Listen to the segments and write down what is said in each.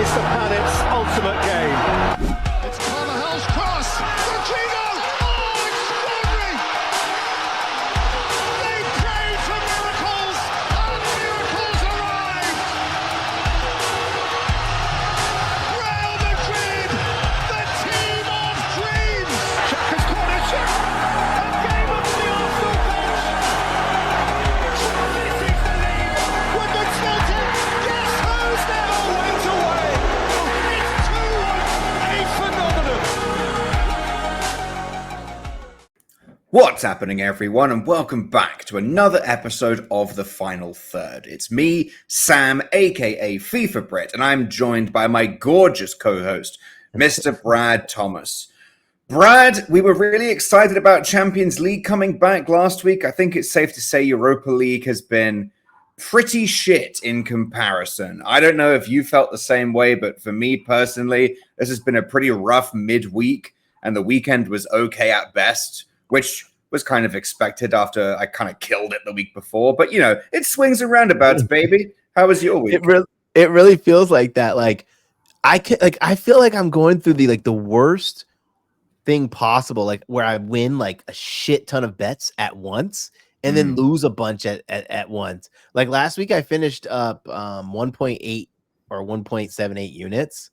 It's the planet's ultimate game. It's Carvajal's cross. Rodrigo. Oh, extraordinary! They prayed for miracles, and miracles arrived. Real Madrid, the team of dreams. Xhaka's corner shot. A game of the Arsenal bench. This is the lead. Would the Celtic guess who's never went away? It's 2-1. A phenomenon. What's happening, everyone, and welcome back to another episode of The Final Third. It's me, Sam, aka FIFA Brit, and I'm joined by my gorgeous co-host, Mr. Brad Thomas. Brad, we were really excited about Champions League coming back last week. I think it's safe to say Europa League has been pretty shit in comparison. I don't know if you felt the same way, but for me personally, this has been a pretty rough midweek, and the weekend was okay at best, which was kind of expected after I kind of killed it the week before. But, you know, it swings and roundabouts, baby. How was your week? It really feels like that. Like I feel like I'm going through the worst thing possible, like where I win like a shit ton of bets at once and then lose a bunch at once. Like last week I finished up 1.8 or 1.78 units,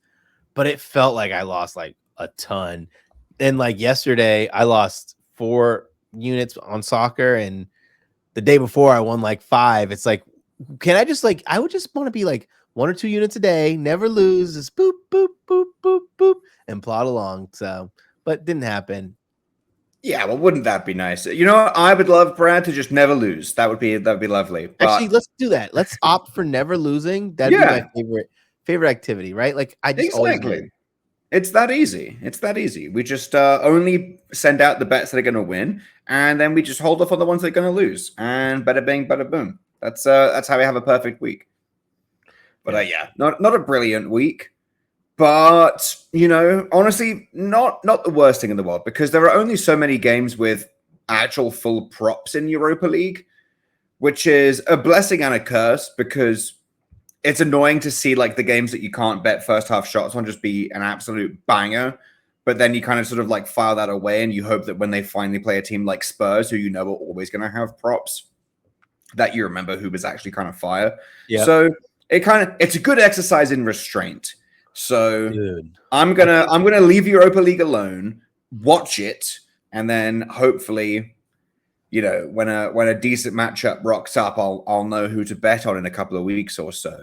but it felt like I lost like a ton. And like yesterday I lost 4 units on soccer, and the day before I won like 5. It's like, can I just like, I would just want to be like 1 or 2 units a day, never lose, just boop, boop, boop, boop, boop, and plod along. So, but didn't happen. Yeah, well, wouldn't that be nice? You know what? I would love Brad to just never lose. That would be lovely. But Actually, let's do that. Let's opt for never losing. That'd be my favorite activity, right? Like I just always win. It's that easy. It's that easy. We just only send out the bets that are going to win, and then we just hold off on the ones that are going to lose. And bada bing, bada boom. That's how we have a perfect week. But yeah, not a brilliant week, but you know, honestly, not the worst thing in the world, because there are only so many games with actual full props in Europa League, which is a blessing and a curse, because it's annoying to see like the games that you can't bet first half shots on just be an absolute banger, but then you kind of sort of like file that away and you hope that when they finally play a team like Spurs, who you know are always going to have props, that you remember who was actually kind of fire. Yeah. So it's a good exercise in restraint. So I'm gonna leave Europa League alone, watch it, and then hopefully, you know, when a decent matchup rocks up, I'll know who to bet on in a couple of weeks or so.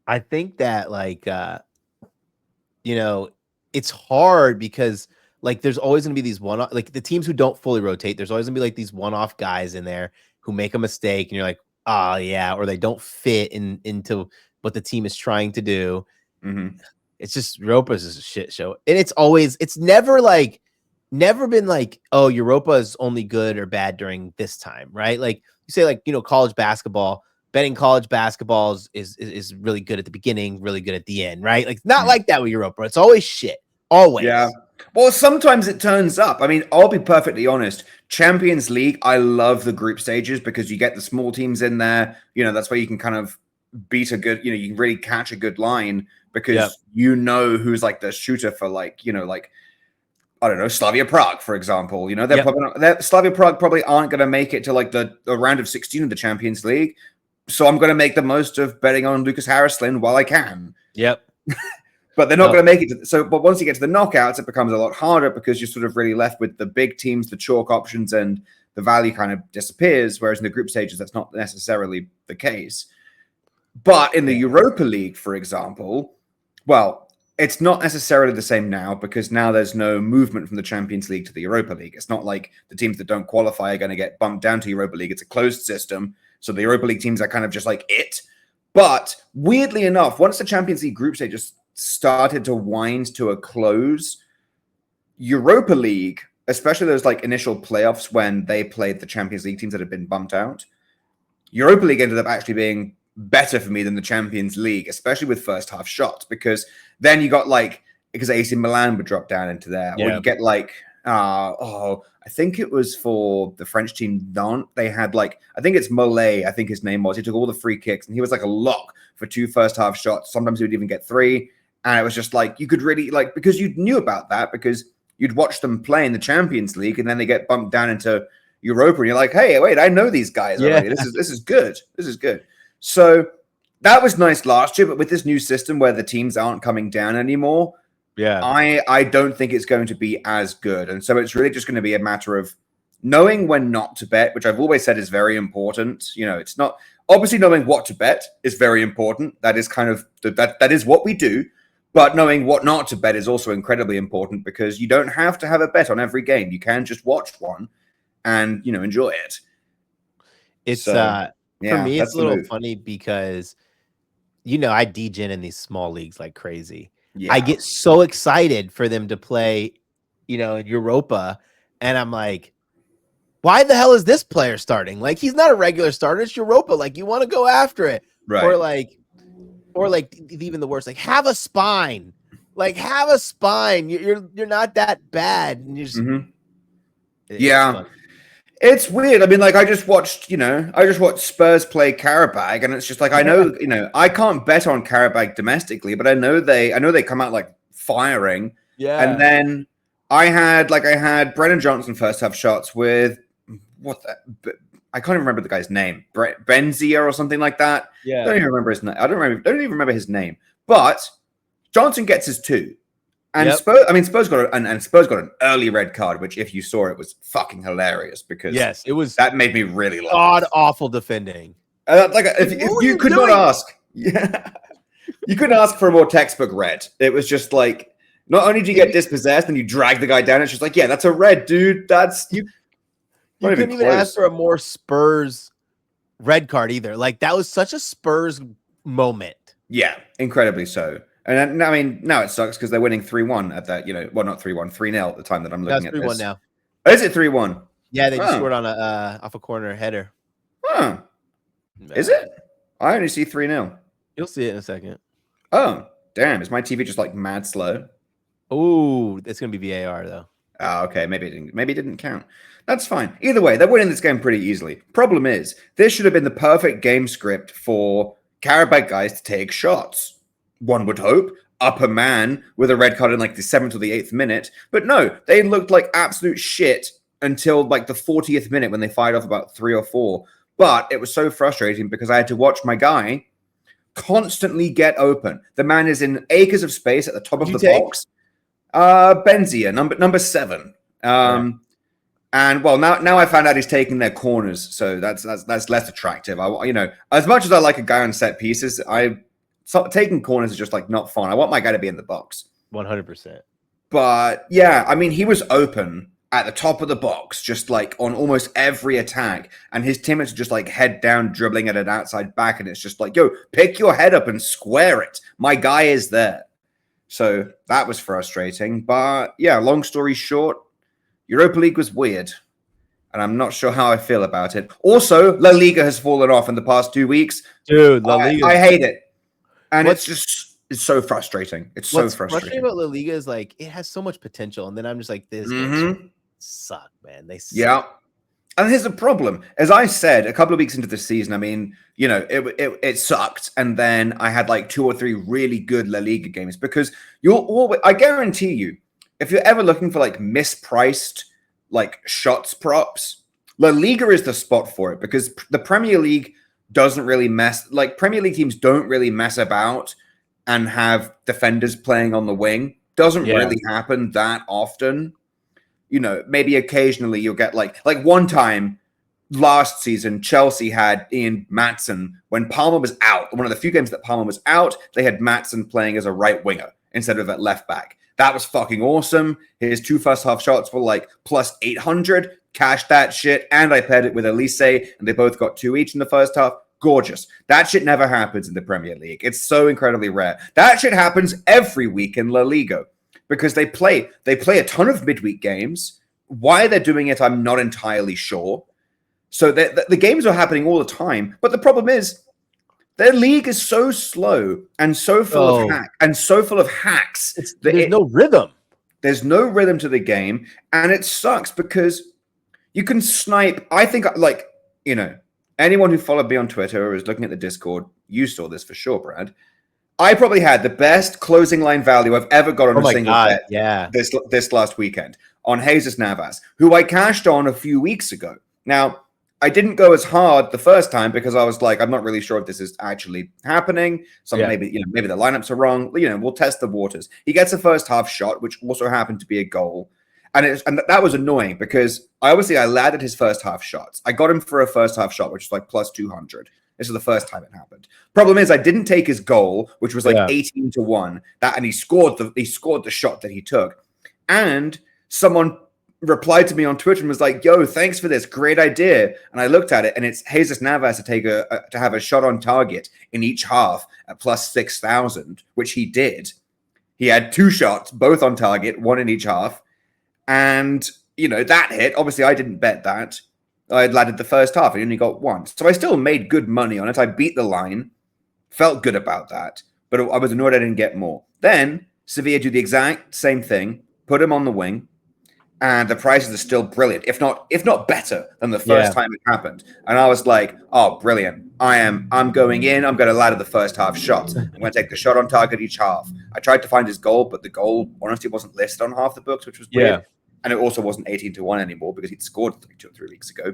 I think that like you know, it's hard because like there's always gonna be these one-off, like the teams who don't fully rotate, there's always gonna be like these one-off guys in there who make a mistake and you're like, oh yeah, or they don't fit into what the team is trying to do. It's just Europa's is a shit show. And it's never been like, oh, Europa is only good or bad during this time, right? Like you say, like, you know, college basketball, betting college basketball is really good at the beginning, really good at the end, right? Like not like that with Europa. It's always shit. Always. Yeah. Well, sometimes it turns up. I mean, I'll be perfectly honest. Champions League, I love the group stages because you get the small teams in there. You know, that's where you can kind of beat a good, you know, you can really catch a good line because you know who's like the shooter for like, you know, like, I don't know, Slavia Prague, for example. You know, they're probably not, Slavia Prague probably aren't going to make it to like the round of 16 of the Champions League. So I'm going to make the most of betting on Lucas Harrislin while I can. Yep. But they're not going to make it. But once you get to the knockouts, it becomes a lot harder because you're sort of really left with the big teams, the chalk options, and the value kind of disappears. Whereas in the group stages, that's not necessarily the case. But in the Europa League, for example, well, it's not necessarily the same now because now there's no movement from the Champions League to the Europa League. It's not like the teams that don't qualify are going to get bumped down to Europa League. It's a closed system. So the Europa League teams are kind of just like it. But weirdly enough, once the Champions League group stage just started to wind to a close, Europa League, especially those like initial playoffs when they played the Champions League teams that had been bumped out, Europa League ended up actually being better for me than the Champions League, especially with first half shots, because then you got like, because AC Milan would drop down into there, or you get like, I think it was for the French team Nantes. They had like, I think it's Mollet, I think his name was. He took all the free kicks and he was like a lock for 2 first half shots. Sometimes he would even get 3. And it was just like, you could really like, because you knew about that because you'd watch them play in the Champions League and then they get bumped down into Europa and you're like, hey, wait, I know these guys already. This is good. This is good. So that was nice last year, but with this new system where the teams aren't coming down anymore, I don't think it's going to be as good. And so it's really just going to be a matter of knowing when not to bet, which I've always said is very important. You know, it's not obviously knowing what to bet is very important. That is kind of that is what we do. But knowing what not to bet is also incredibly important because you don't have to have a bet on every game. You can just watch one and, you know, enjoy it. It's for me, it's a little funny because, you know, I degen in these small leagues like crazy. Yeah. I get so excited for them to play, you know, in Europa. And I'm like, why the hell is this player starting? Like, he's not a regular starter. It's Europa. Like, you want to go after it. Right. Or like even the worst, like have a spine. Like have a spine. You're not that bad. And you just, it's weird. I mean, like I just watched Spurs play Karabag, and it's just like I know, you know, I can't bet on Karabag domestically, but I know they come out like firing. Yeah. And then I had Brennan Johnson first half shots with I can't even remember the guy's name, Benzia or something like that. Yeah, I don't even remember his name. I don't even remember his name. But Johnson gets his 2, and Spurs got an early red card, which if you saw it was fucking hilarious because it was that made me really god awful defending. If you could not ask, you couldn't ask for a more textbook red. It was just like not only do you get dispossessed and you drag the guy down, it's just like that's a red, dude. That's you. You couldn't even ask for a more Spurs red card either. Like that was such a Spurs moment. Yeah, incredibly so. And I mean, now it sucks because they're winning 3-1 at that, you know, well, not 3-1, 3-0 at the time that I'm looking at this. 3-1 now. Oh, is it 3-1? Yeah, they just scored on off a corner header. Huh. Is it? I only see 3-0. You'll see it in a second. Oh, damn. Is my TV just like mad slow? Oh, it's going to be VAR though. Oh, okay. Maybe it didn't count. That's fine. Either way, they're winning this game pretty easily. Problem is, this should have been the perfect game script for Karabag guys to take shots. One would hope. Up a man with a red card in like the 7th or the 8th minute. But no, they looked like absolute shit until like the 40th minute when they fired off about 3 or 4. But it was so frustrating because I had to watch my guy constantly get open. The man is in acres of space at the top of the box. Benzia, number 7. And well, now I found out he's taking their corners, so that's less attractive. You know, as much as I like a guy on set pieces, taking corners is just like not fun. I want my guy to be in the box. 100%. But yeah, I mean, he was open at the top of the box, just like on almost every attack, and his teammates are just like head down, dribbling at an outside back, and it's just like, yo, pick your head up and square it. My guy is there. So that was frustrating. But yeah, long story short, Europa League was weird, and I'm not sure how I feel about it. Also, La Liga has fallen off in the past 2 weeks. Dude, La Liga. I hate it. And it's so frustrating. It's so frustrating. What's frustrating about La Liga is like it has so much potential, and then I'm just like, this suck, man. They suck. Yeah. And here's the problem. As I said a couple of weeks into the season, I mean, you know, it sucked. And then I had like 2 or 3 really good La Liga games because I guarantee you, if you're ever looking for like mispriced like shots props, La Liga is the spot for it because the Premier League doesn't really Premier League teams don't really mess about and have defenders playing on the wing. Doesn't really happen that often. You know, maybe occasionally you'll get like one time last season, Chelsea had Ian Maatsen when Palmer was out. One of the few games that Palmer was out, they had Maatsen playing as a right winger instead of at left back. That was fucking awesome. His 2 first half shots were like plus 800. Cashed that shit. And I paired it with Elise, and they both got 2 each in the first half. Gorgeous. That shit never happens in the Premier League. It's so incredibly rare. That shit happens every week in La Liga because they play a ton of midweek games. Why they're doing it, I'm not entirely sure. So the games are happening all the time. But the problem is, their league is so slow and so full of hacks. There's no rhythm. There's no rhythm to the game, and it sucks because you can snipe. I think, like, anyone who followed me on Twitter or is looking at the Discord, you saw this for sure, Brad. I probably had the best closing line value I've ever got on a single bet this last weekend on Jesus Navas, who I cashed on a few weeks ago. Now, I didn't go as hard the first time because I was like, I'm not really sure if this is actually happening. Maybe the lineups are wrong. We'll test the waters. He gets a first half shot, which also happened to be a goal. And that was annoying because I landed his first half shots. I got him for a first half shot, which is like plus 200. This is the first time it happened. Problem is, I didn't take his goal, which was like 18-1. And he scored the shot that he took. And someone replied to me on Twitter and was like, "Yo, thanks for this, great idea." And I looked at it, and it's Jesus Navas to have a shot on target in each half at plus 6,000, which he did. He had 2 shots, both on target, 1 in each half. And, that hit. Obviously, I didn't bet that. I had landed the first half and only got 1. So I still made good money on it. I beat the line. Felt good about that. But I was annoyed I didn't get more. Then, Sevilla do the exact same thing. Put him on the wing. And the prices are still brilliant, if not better than the first time it happened. And I was like, oh, brilliant. I'm going in. I'm going to ladder the first half shots. I'm going to take the shot on target each half. I tried to find his goal, but the goal, honestly, wasn't listed on half the books, which was weird. Yeah. And it also wasn't 18-1 anymore because he'd scored 2 or 3 weeks ago.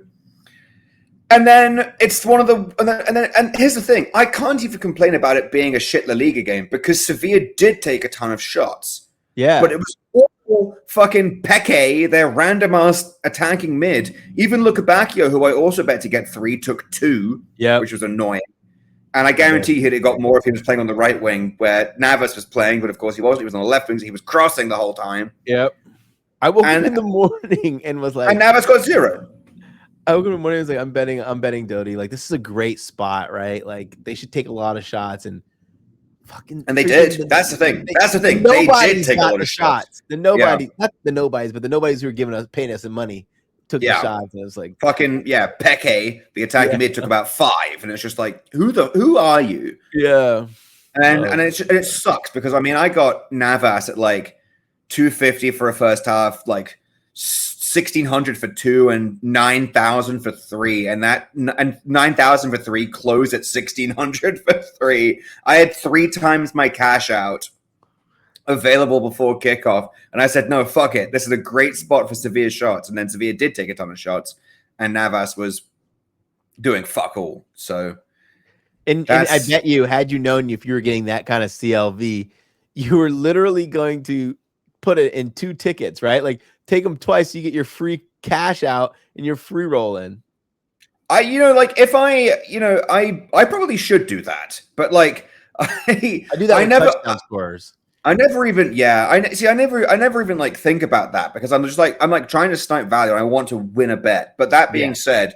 And then it's one of the and here's the thing. I can't even complain about it being a shit La Liga game because Sevilla did take a ton of shots. Yeah. But it was all fucking Peque, their random-ass attacking mid. Even Lukabakio, who I also bet to get 3, took 2, which was annoying. And I guarantee he'd have got more if he was playing on the right wing where Navas was playing, but of course he wasn't. He was on the left wing, so he was crossing the whole time. Yep. I woke up in the morning and was like... And Navas got 0. I woke up in the morning and was like, I'm betting Doty. Like, this is a great spot, right? Like, they should take a lot of shots and fucking... And they did. That's the thing. They did take a lot of shots. Not the nobodies, but the nobodies who were paying us some money took the shots. And it was like... Fucking, Peque, the attacking mid, took about 5. And it's just like, who are you? Yeah. And it sucks because, I got Navas at like 250 for a first half, like 1,600 for 2 and 9,000 for 3, and 9,000 for 3 closed at 1,600 for 3. I had 3 times my cash out available before kickoff, and I said, no, fuck it. This is a great spot for Sevilla shots, and then Sevilla did take a ton of shots, and Navas was doing fuck all. So, and I bet you, had you known if you were getting that kind of CLV, you were literally going to put it in 2 tickets, right? Like, take them twice, you get your free cash out and your free roll in. I probably should do that, but like I do that. I never touchdown scores. I never even like think about that because I'm trying to snipe value and I want to win a bet. But that being said,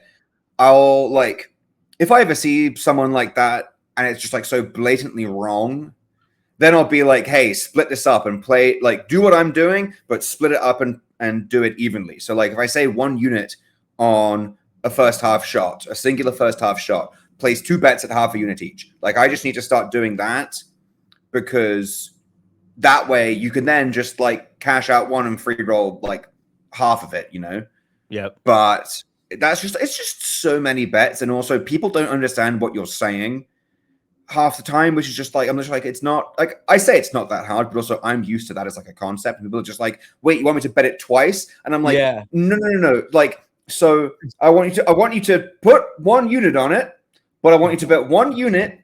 I'll like if I ever see someone like that and it's just like so blatantly wrong, then I'll be like, hey, split this up and play, like do what I'm doing, but split it up and do it evenly. So like if I say 1 unit on a first half shot, a singular first half shot, place 2 bets at half a unit each. Like I just need to start doing that because that way you can then just like cash out 1 and free roll like half of it, Yep. But it's just so many bets. And also people don't understand what you're saying half the time, which is just like, I'm just like, it's not like I say it's not that hard, but also I'm used to that as like a concept. And people are just like, wait, you want me to bet it twice? And I'm like, no. Like, so I want you to put 1 unit on it, but I want you to bet 1 unit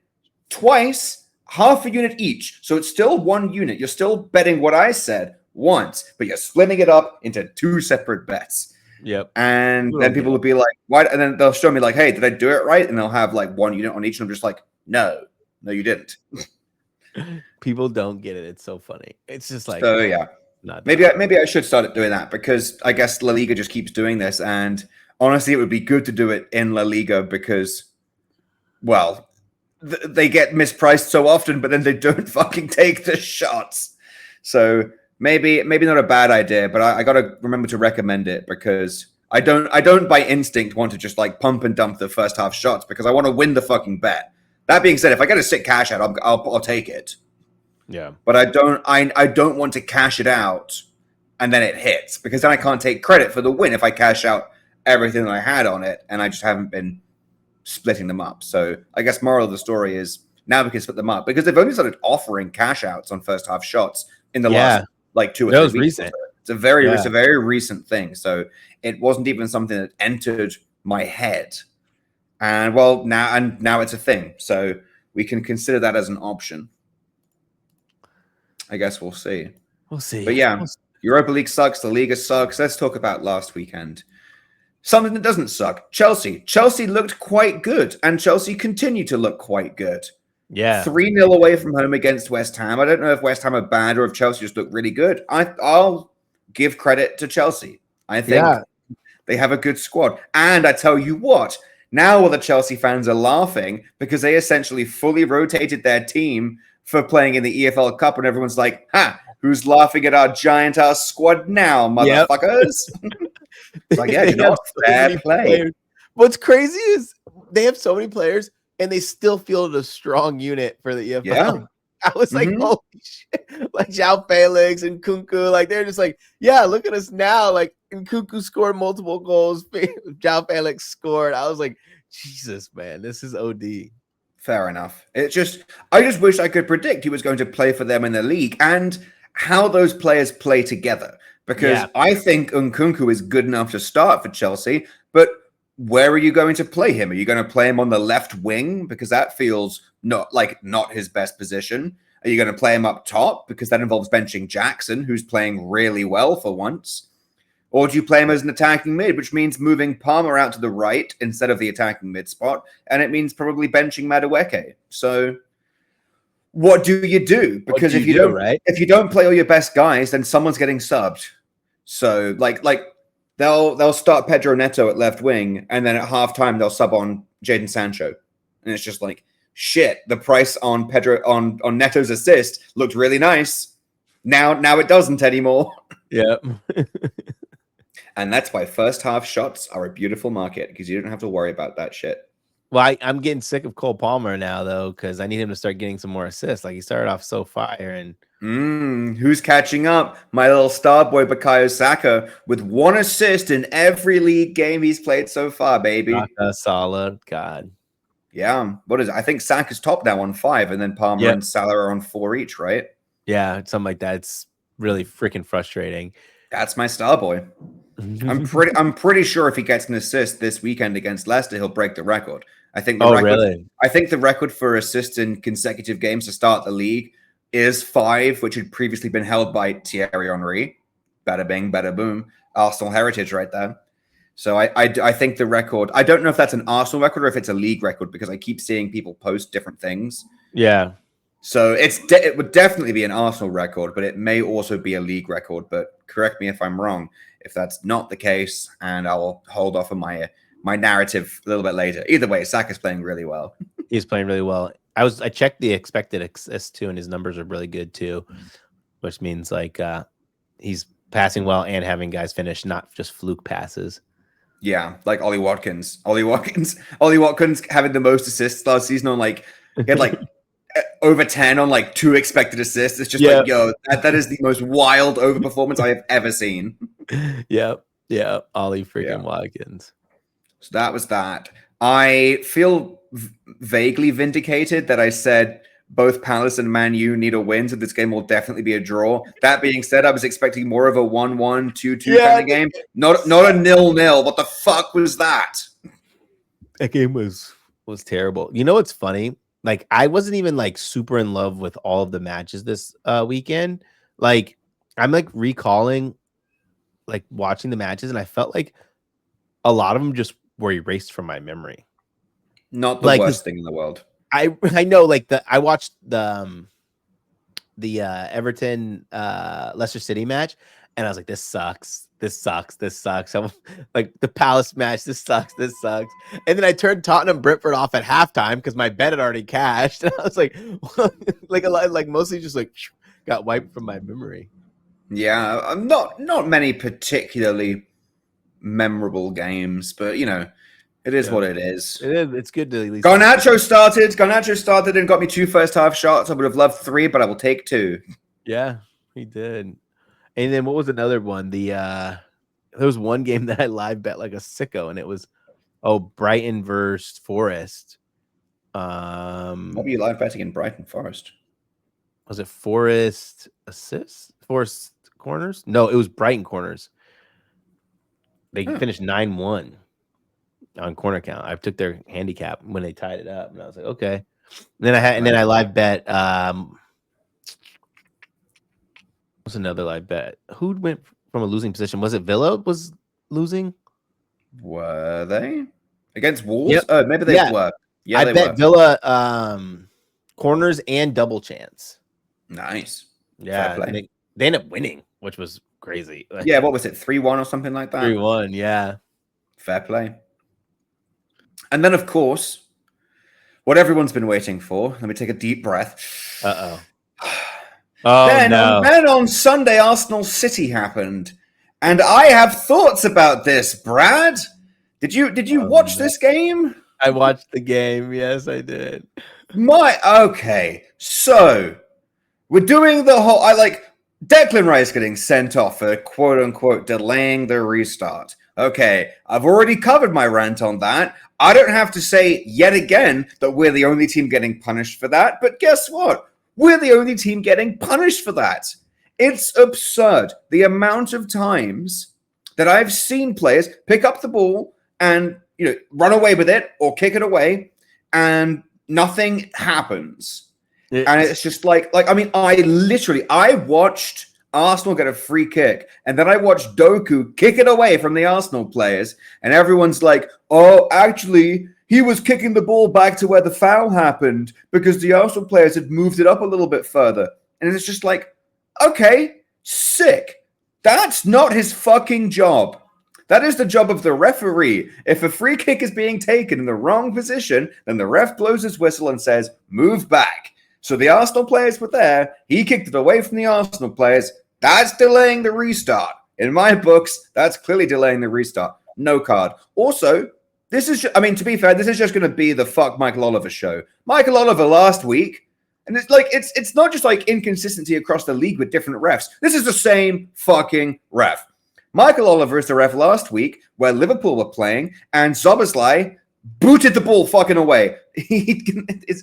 twice, half a unit each. So it's still 1 unit. You're still betting what I said once, but you're splitting it up into 2 separate bets. Yep. And then people will be like, why? And then they'll show me like, hey, did I do it right? And they'll have like 1 unit on each. And I'm just like, no, you didn't. People don't get it. It's so funny. It's just like, so yeah. Maybe I should start doing that because I guess La Liga just keeps doing this. And honestly, it would be good to do it in La Liga because, well, they get mispriced so often, but then they don't fucking take the shots. So maybe not a bad idea, but I got to remember to recommend it because I don't by instinct want to just like pump and dump the first half shots because I want to win the fucking bet. That being said, if I get a sick cash out, I'll take it. Yeah, but I don't want to cash it out and then it hits, because then I can't take credit for the win if I cash out everything that I had on it, and I just haven't been splitting them up. So I guess moral of the story is now we can split them up, because they've only started offering cash outs on first half shots in the last like 2 or 3 weeks. Recent. It's a very recent thing. So it wasn't even something that entered my head. And now it's a thing. So we can consider that as an option. I guess we'll see. We'll see. But yeah, Europa League sucks. The Liga sucks. Let's talk about last weekend. Something that doesn't suck. Chelsea. Chelsea looked quite good, and Chelsea continue to look quite good. Yeah. 3-0 away from home against West Ham. I don't know if West Ham are bad or if Chelsea just look really good. I'll give credit to Chelsea. I think they have a good squad. And I tell you what, now all the Chelsea fans are laughing because they essentially fully rotated their team for playing in the EFL Cup, and everyone's like, who's laughing at our giant-ass squad now, motherfuckers? It's like, yeah, not fair play. What's crazy is they have so many players, and they still fielded a strong unit for the EFL. Yeah. I was like, holy shit. Like, João Felix and Kunku, like, they're just like, yeah, look at us now. Like, and Kunku scored multiple goals. João Felix scored. I was like, Jesus, man, this is OD. Fair enough. I just wish I could predict he was going to play for them in the league and how those players play together. Because I think Nkunku is good enough to start for Chelsea, but where are you going to play him? Are you going to play him on the left wing? Because that feels not his best position. Are you going to play him up top? Because that involves benching Jackson, who's playing really well for once. Or do you play him as an attacking mid, which means moving Palmer out to the right instead of the attacking mid spot? And it means probably benching Madueke. So what do you do? Because if you don't play all your best guys, then someone's getting subbed. So like they'll start Pedro Neto at left wing, and then at halftime they'll sub on Jadon Sancho. And it's just like, shit, the price on on Neto's assist looked really nice. Now it doesn't anymore. Yeah. And that's why first half shots are a beautiful market, because you don't have to worry about that shit. Well, I'm getting sick of Cole Palmer now, though, because I need him to start getting some more assists. Like, he started off so fire. And who's catching up? My little star boy, Bukayo Saka, with 1 assist in every league game he's played so far, baby. Saka, solid. God. Yeah. What is it? I think Saka's top now on 5, and then Palmer and Salah are on 4 each, right? Yeah, something like that. It's really freaking frustrating. That's my star boy. I'm pretty sure if he gets an assist this weekend against Leicester, he'll break the record. I think the record. Really? I think the record for assists in consecutive games to start the league is 5, which had previously been held by Thierry Henry. Bada bing, bada boom. Arsenal heritage right there. So I think the record. I don't know if that's an Arsenal record or if it's a league record, because I keep seeing people post different things. Yeah. So it would definitely be an Arsenal record, but it may also be a league record. But correct me if I'm wrong if that's not the case, and I'll hold off on my narrative a little bit later. Either way, Saka's playing really well. He's playing really well. I checked the expected assists too, and his numbers are really good too, which means like he's passing well and having guys finish, not just fluke passes. Yeah, like Ollie Watkins having the most assists last season on he had over 10 on 2 expected assists. It's just that is the most wild overperformance I have ever seen. Yeah, Ollie freaking Watkins. So that was that. I feel vaguely vindicated that I said both Palace and Man U need a win, so this game will definitely be a draw. That being said, I was expecting more of a 1-1, 2-2 kind of game. Not a 0-0. What the fuck was that? That game was terrible. You know what's funny? Like, I wasn't even super in love with all of the matches this weekend. Like, I'm recalling watching the matches, and I felt like a lot of them just were erased from my memory. Not the worst thing in the world. I know, I watched the Everton Leicester City match, and I was like, this sucks. I'm like, the Palace match, this sucks. And then I turned Tottenham Brentford off at halftime because my bet had already cashed, and I was like, mostly just got wiped from my memory. Yeah, not many particularly memorable games, but it is what it is. It is. It's good to at least. Garnacho started and got me 2 first half shots. I would have loved 3, but I will take 2. Yeah, he did. And then what was another one? There was one game that I live bet like a sicko, and it was Brighton versus Forest. What were you live betting in Brighton Forest? Was it Forest assists? Forest corners? No, it was Brighton corners. They finished 9-1 on corner count. I took their handicap when they tied it up, and I was like, okay. And then I live bet. What's another live bet? Who went from a losing position? Was it Villa was losing? Were they against Wolves? Yep. Oh, maybe they were. Yeah, I they bet were. Villa corners and double chance. Nice. Yeah, they ended up winning, which was crazy. Yeah, what was it? 3-1 or something like that? 3-1, yeah. Fair play. And then, of course, what everyone's been waiting for. Let me take a deep breath. Uh-oh. Then on Sunday, Arsenal City happened. And I have thoughts about this, Brad. Did you watch this game? I watched the game. Yes, I did. Okay. So we're doing the whole Declan Rice getting sent off for quote unquote delaying the restart. Okay, I've already covered my rant on that. I don't have to say yet again that we're the only team getting punished for that, but guess what? We're the only team getting punished for that. It's absurd the amount of times that I've seen players pick up the ball and run away with it or kick it away, and nothing happens. And it's just I watched Arsenal get a free kick, and then I watched Doku kick it away from the Arsenal players, and everyone's like, oh, actually, he was kicking the ball back to where the foul happened because the Arsenal players had moved it up a little bit further. And it's just like, okay, sick. That's not his fucking job. That is the job of the referee. If a free kick is being taken in the wrong position, then the ref blows his whistle and says, move back. So the Arsenal players were there. He kicked it away from the Arsenal players. That's delaying the restart. In my books, that's clearly delaying the restart. No card. Also, to be fair, this is just going to be the fuck Michael Oliver show. Michael Oliver last week, and it's not just inconsistency across the league with different refs. This is the same fucking ref. Michael Oliver is the ref last week where Liverpool were playing, and Szoboszlai booted the ball fucking away.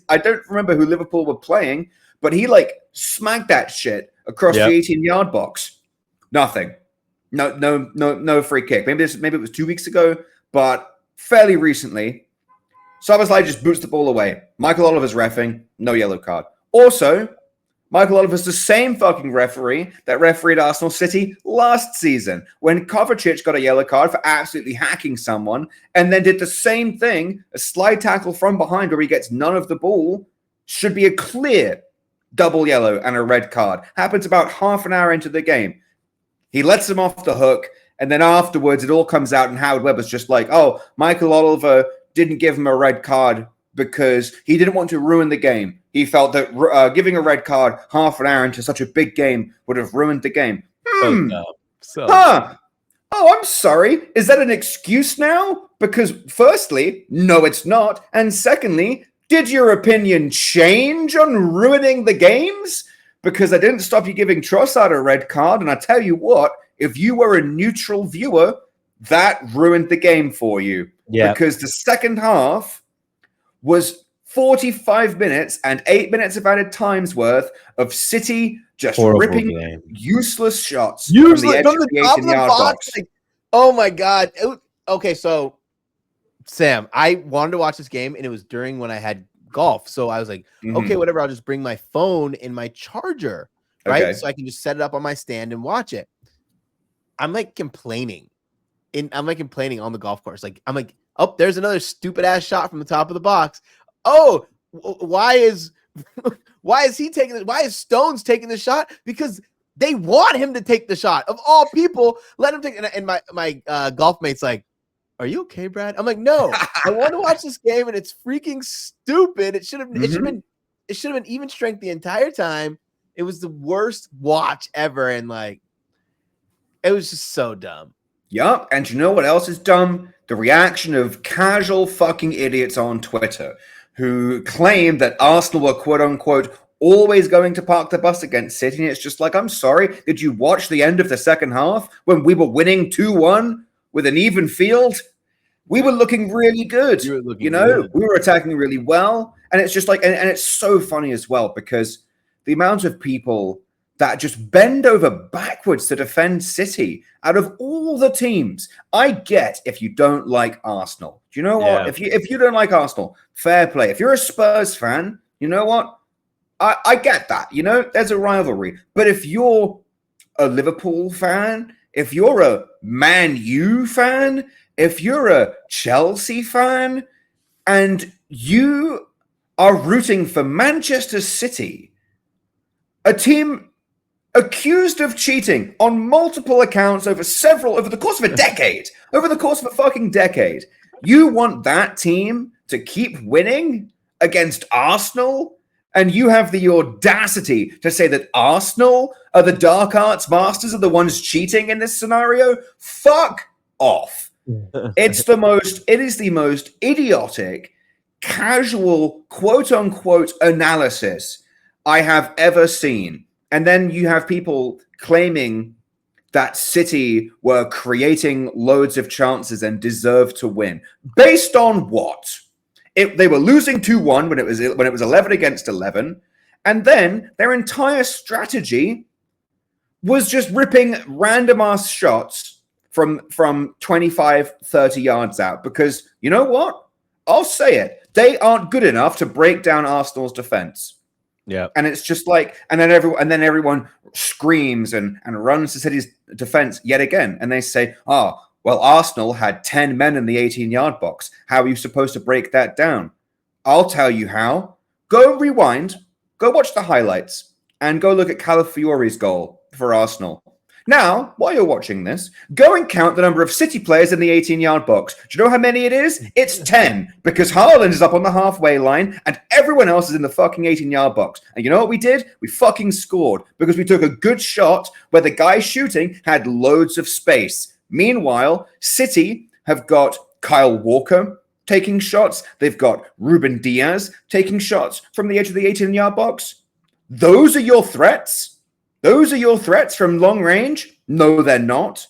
I don't remember who Liverpool were playing, but he smacked that shit across the 18-yard box. Nothing. No free kick. Maybe it was 2 weeks ago, but fairly recently, Szoboszlai just boots the ball away. Michael Oliver's reffing, no yellow card. Also, Michael Oliver's the same fucking referee that refereed Arsenal City last season when Kovacic got a yellow card for absolutely hacking someone, and then did the same thing, a slide tackle from behind where he gets none of the ball. Should be a clear double yellow and a red card. Happens about half an hour into the game. He lets him off the hook, and then afterwards it all comes out, and Howard Webber's just like, oh, Michael Oliver didn't give him a red card because he didn't want to ruin the game. He felt that giving a red card half an hour into such a big game would have ruined the game. Oh, I'm sorry. Is that an excuse now? Because firstly, no, it's not. And secondly, did your opinion change on ruining the games? Because I didn't stop you giving Trossard a red card. And I tell you what, if you were a neutral viewer, that ruined the game for you. Yeah. Because the second half was 45 minutes and 8 minutes of added time's worth of City just ripping useless shots from the edge of the 18-yard box. Oh, my God. Okay, so, Sam, I wanted to watch this game, and it was during when I had golf. So I was like, okay, whatever. I'll just bring my phone and my charger, right? Okay. So I can just set it up on my stand and watch it. I'm complaining. I'm complaining on the golf course. I'm like, oh, there's another stupid ass shot from the top of the box. Oh, why is he taking this? Why is Stones taking the shot? Because they want him to take the shot. Of all people, let him take it. And my golf mate's like, are you okay, Brad? I'm like, no, I want to watch this game, and it's freaking stupid. It should have been even strength the entire time. It was the worst watch ever, and it was just so dumb. Yup, and you know what else is dumb? The reaction of casual fucking idiots on Twitter who claim that Arsenal were quote-unquote always going to park the bus against City. And it's just like, I'm sorry, did you watch the end of the second half when we were winning 2-1 with an even field? We were looking really good. You were looking you know, good. we were attacking really well. And it's just like, and it's so funny as well, because the amount of people that just bend over backwards to defend City out of all the teams. I get if you don't like Arsenal. Do you know what? Yeah. If you don't like Arsenal, fair play. If you're a Spurs fan, you know what? I get that. You know, there's a rivalry. But if you're a Liverpool fan, if you're a Man U fan, if you're a Chelsea fan, and you are rooting for Manchester City, a team accused of cheating on multiple accounts over the course of a decade, you want that team to keep winning against Arsenal, and you have the audacity to say that Arsenal are the dark arts masters, are the ones cheating in this scenario? Fuck off. It is the most idiotic, casual, quote unquote analysis I have ever seen. And then you have people claiming that City were creating loads of chances and deserved to win. Based on what? They were losing 2-1 when it was 11 against 11. And then their entire strategy was just ripping random ass shots from 25, 30 yards out. Because you know what? I'll say it. They aren't good enough to break down Arsenal's defense. Yeah. And it's just like, and then everyone screams and runs to City's defense yet again. And they say, oh, well, Arsenal had 10 men in the 18-yard box. How are you supposed to break that down? I'll tell you how. Go rewind, go watch the highlights, and go look at Calafiori's goal for Arsenal. Now, while you're watching this, go and count the number of City players in the 18-yard box. Do you know how many it is? It's 10, because Haaland is up on the halfway line and everyone else is in the fucking 18-yard box. And you know what we did? We fucking scored, because we took a good shot where the guy shooting had loads of space. Meanwhile, City have got Kyle Walker taking shots. They've got Ruben Diaz taking shots from the edge of the 18-yard box. Those are your threats? Those are your threats from long range? No, they're not.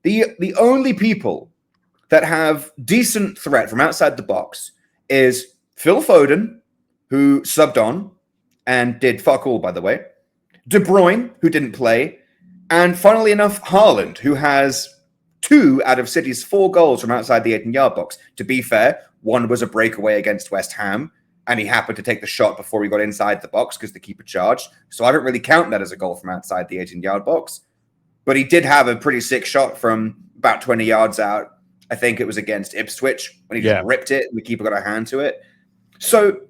The only people that have decent threat from outside the box is Phil Foden, who subbed on and did fuck all, by the way, De Bruyne, who didn't play, and funnily enough, Haaland, who has 2 out of City's 4 goals from outside the 18-yard box. To be fair, one was a breakaway against West Ham, and he happened to take the shot before he got inside the box because the keeper charged. So I don't really count that as a goal from outside the 18-yard box. But he did have a pretty sick shot from about 20 yards out. I think it was against Ipswich when he just ripped it and the keeper got a hand to it. So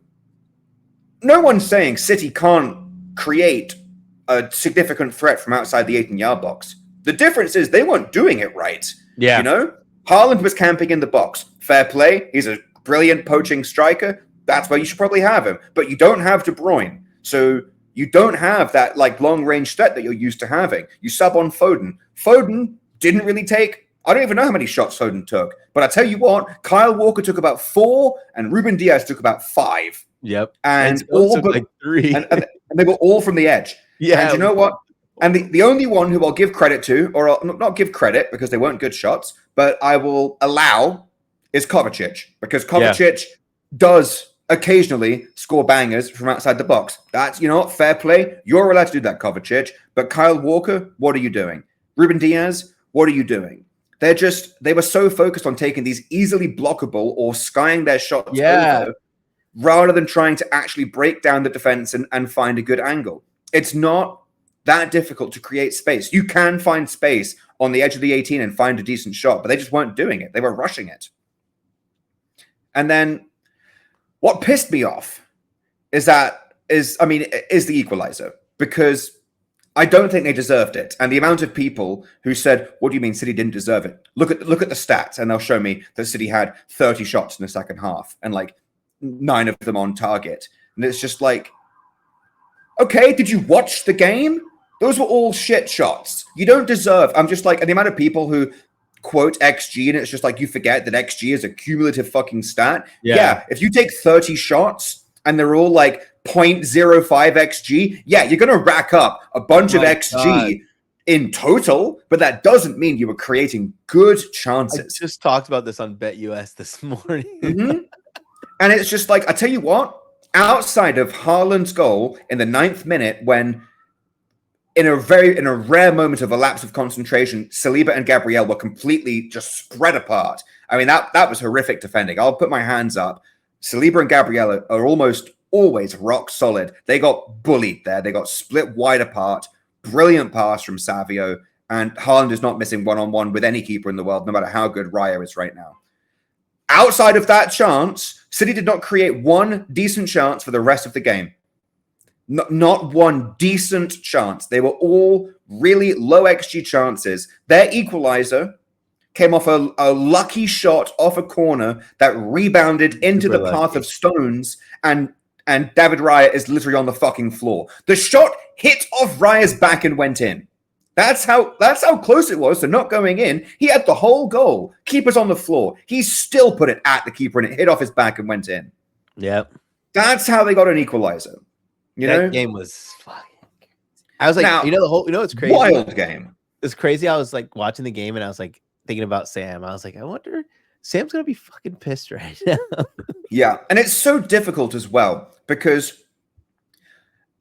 no one's saying City can't create a significant threat from outside the 18-yard box. The difference is they weren't doing it right. Yeah. You know? Haaland was camping in the box. Fair play. He's a brilliant poaching striker. That's where you should probably have him. But you don't have De Bruyne. So you don't have that like long-range threat that you're used to having. You sub on Foden. Foden didn't really take, I don't even know how many shots Foden took. But I tell you what, Kyle Walker took about 4 and Ruben Diaz took about 5. Yep. And all but, like 3. and they were all from the edge. Yeah. And you know what? And the only one who I'll give credit to, or I'll not give credit because they weren't good shots, but I will allow is Kovacic. Because Kovacic does occasionally score bangers from outside the box. That's, you know what, fair play. You're allowed to do that, Kovacic. But Kyle Walker, what are you doing? Ruben Diaz, what are you doing? They were so focused on taking these easily blockable or skying their shots over rather than trying to actually break down the defense and find a good angle. It's not that difficult to create space. You can find space on the edge of the 18 and find a decent shot, but they just weren't doing it. They were rushing it. And then what pissed me off is the equalizer, because I don't think they deserved it. And the amount of people who said, what do you mean City didn't deserve it? Look at the stats and they'll show me that City had 30 shots in the second half and like 9 of them on target. And it's just like, okay, did you watch the game? Those were all shit shots. You don't deserve. I'm just like, and the amount of people who quote XG, and it's just like you forget that XG is a cumulative fucking stat. Yeah. If you take 30 shots and they're all like 0.05 XG, yeah, you're going to rack up a bunch of XG in total, but that doesn't mean you were creating good chances. I just talked about this on BetUS this morning. Mm-hmm. And it's just like, I tell you what, outside of Haaland's goal in the 9th minute, when in a rare moment of a lapse of concentration, Saliba and Gabriel were completely just spread apart. I mean, that was horrific defending. I'll put my hands up. Saliba and Gabriel are almost always rock solid. They got bullied there. They got split wide apart. Brilliant pass from Savio. And Haaland is not missing one-on-one with any keeper in the world, no matter how good Raya is right now. Outside of that chance, City did not create one decent chance for the rest of the game. Not one decent chance. They were all really low XG chances. Their equalizer came off a lucky shot off a corner that rebounded into the path of stones, and David Raya is literally on the fucking floor. The shot hit off Raya's back and went in. That's how close it was to not going in. He had the whole goal. Keeper's on the floor. He still put it at the keeper and it hit off his back and went in. Yep. That's how they got an equalizer. That game was fucking. I was like, now, it's crazy. Wild game. It's crazy. I was like watching the game and I was like thinking about Sam. I was like, I wonder, Sam's gonna be fucking pissed right now. Yeah, and it's so difficult as well because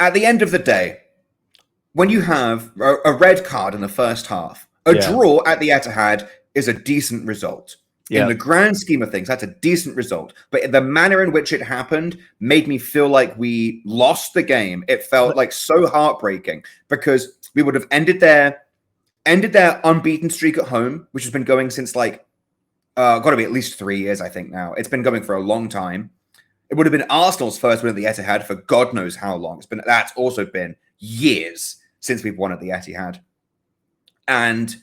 at the end of the day, when you have a red card in the first half, a draw at the Etihad is a decent result. Yeah. In the grand scheme of things, that's a decent result. But the manner in which it happened made me feel like we lost the game. It felt like so heartbreaking because we would have ended their unbeaten streak at home, which has been going since got to be at least 3 years, I think now. It's been going for a long time. It would have been Arsenal's first win at the Etihad for God knows how long. That's also been years since we've won at the Etihad. And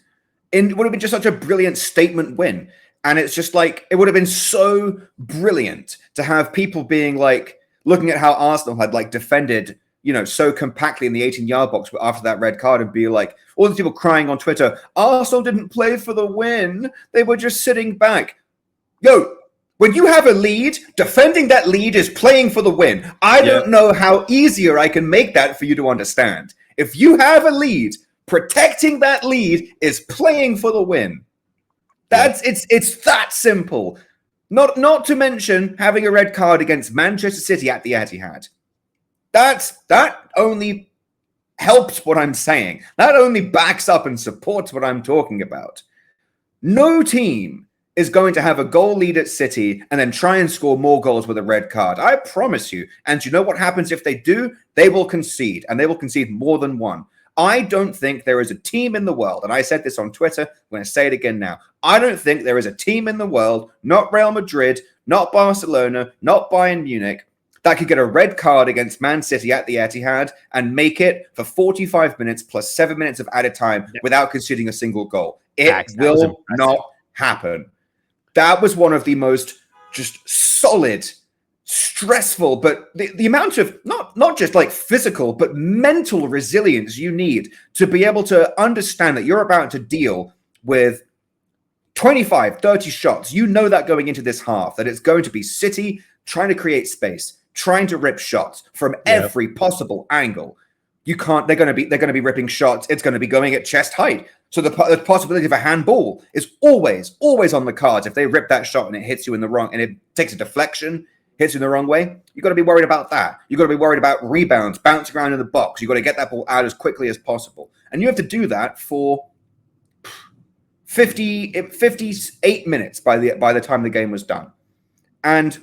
it would have been just such a brilliant statement win. And it's just like, it would have been so brilliant to have people being like, looking at how Arsenal had defended, so compactly in the 18-yard box after that red card and be like, all these people crying on Twitter, Arsenal didn't play for the win. They were just sitting back. Yo, when you have a lead, defending that lead is playing for the win. I don't know how easier I can make that for you to understand. If you have a lead, protecting that lead is playing for the win. It's that simple. Not to mention having a red card against Manchester City at the Etihad. That only helps what I'm saying. That only backs up and supports what I'm talking about. No team is going to have a goal lead at City and then try and score more goals with a red card. I promise you. And you know what happens if they do? They will concede, and they will concede more than one. I don't think there is a team in the world, and I said this on Twitter, I'm going to say it again now. I don't think there is a team in the world, not Real Madrid, not Barcelona, not Bayern Munich, that could get a red card against Man City at the Etihad and make it for 45 minutes plus 7 minutes of added time without conceding a single goal. It will not happen. That was one of the most just solid, stressful, but the amount of not just physical, but mental resilience you need to be able to understand that you're about to deal with 25, 30 shots. You know that going into this half, that it's going to be City trying to create space, trying to rip shots from every possible angle. You can't. They're going to be ripping shots. It's going to be going at chest height. So the possibility of a handball is always on the cards. If they rip that shot and it hits you in the wrong, and it takes a deflection, hits you the wrong way, you've got to be worried about that. You've got to be worried about rebounds, bouncing around in the box. You've got to get that ball out as quickly as possible. And you have to do that for 58 minutes by the time the game was done. And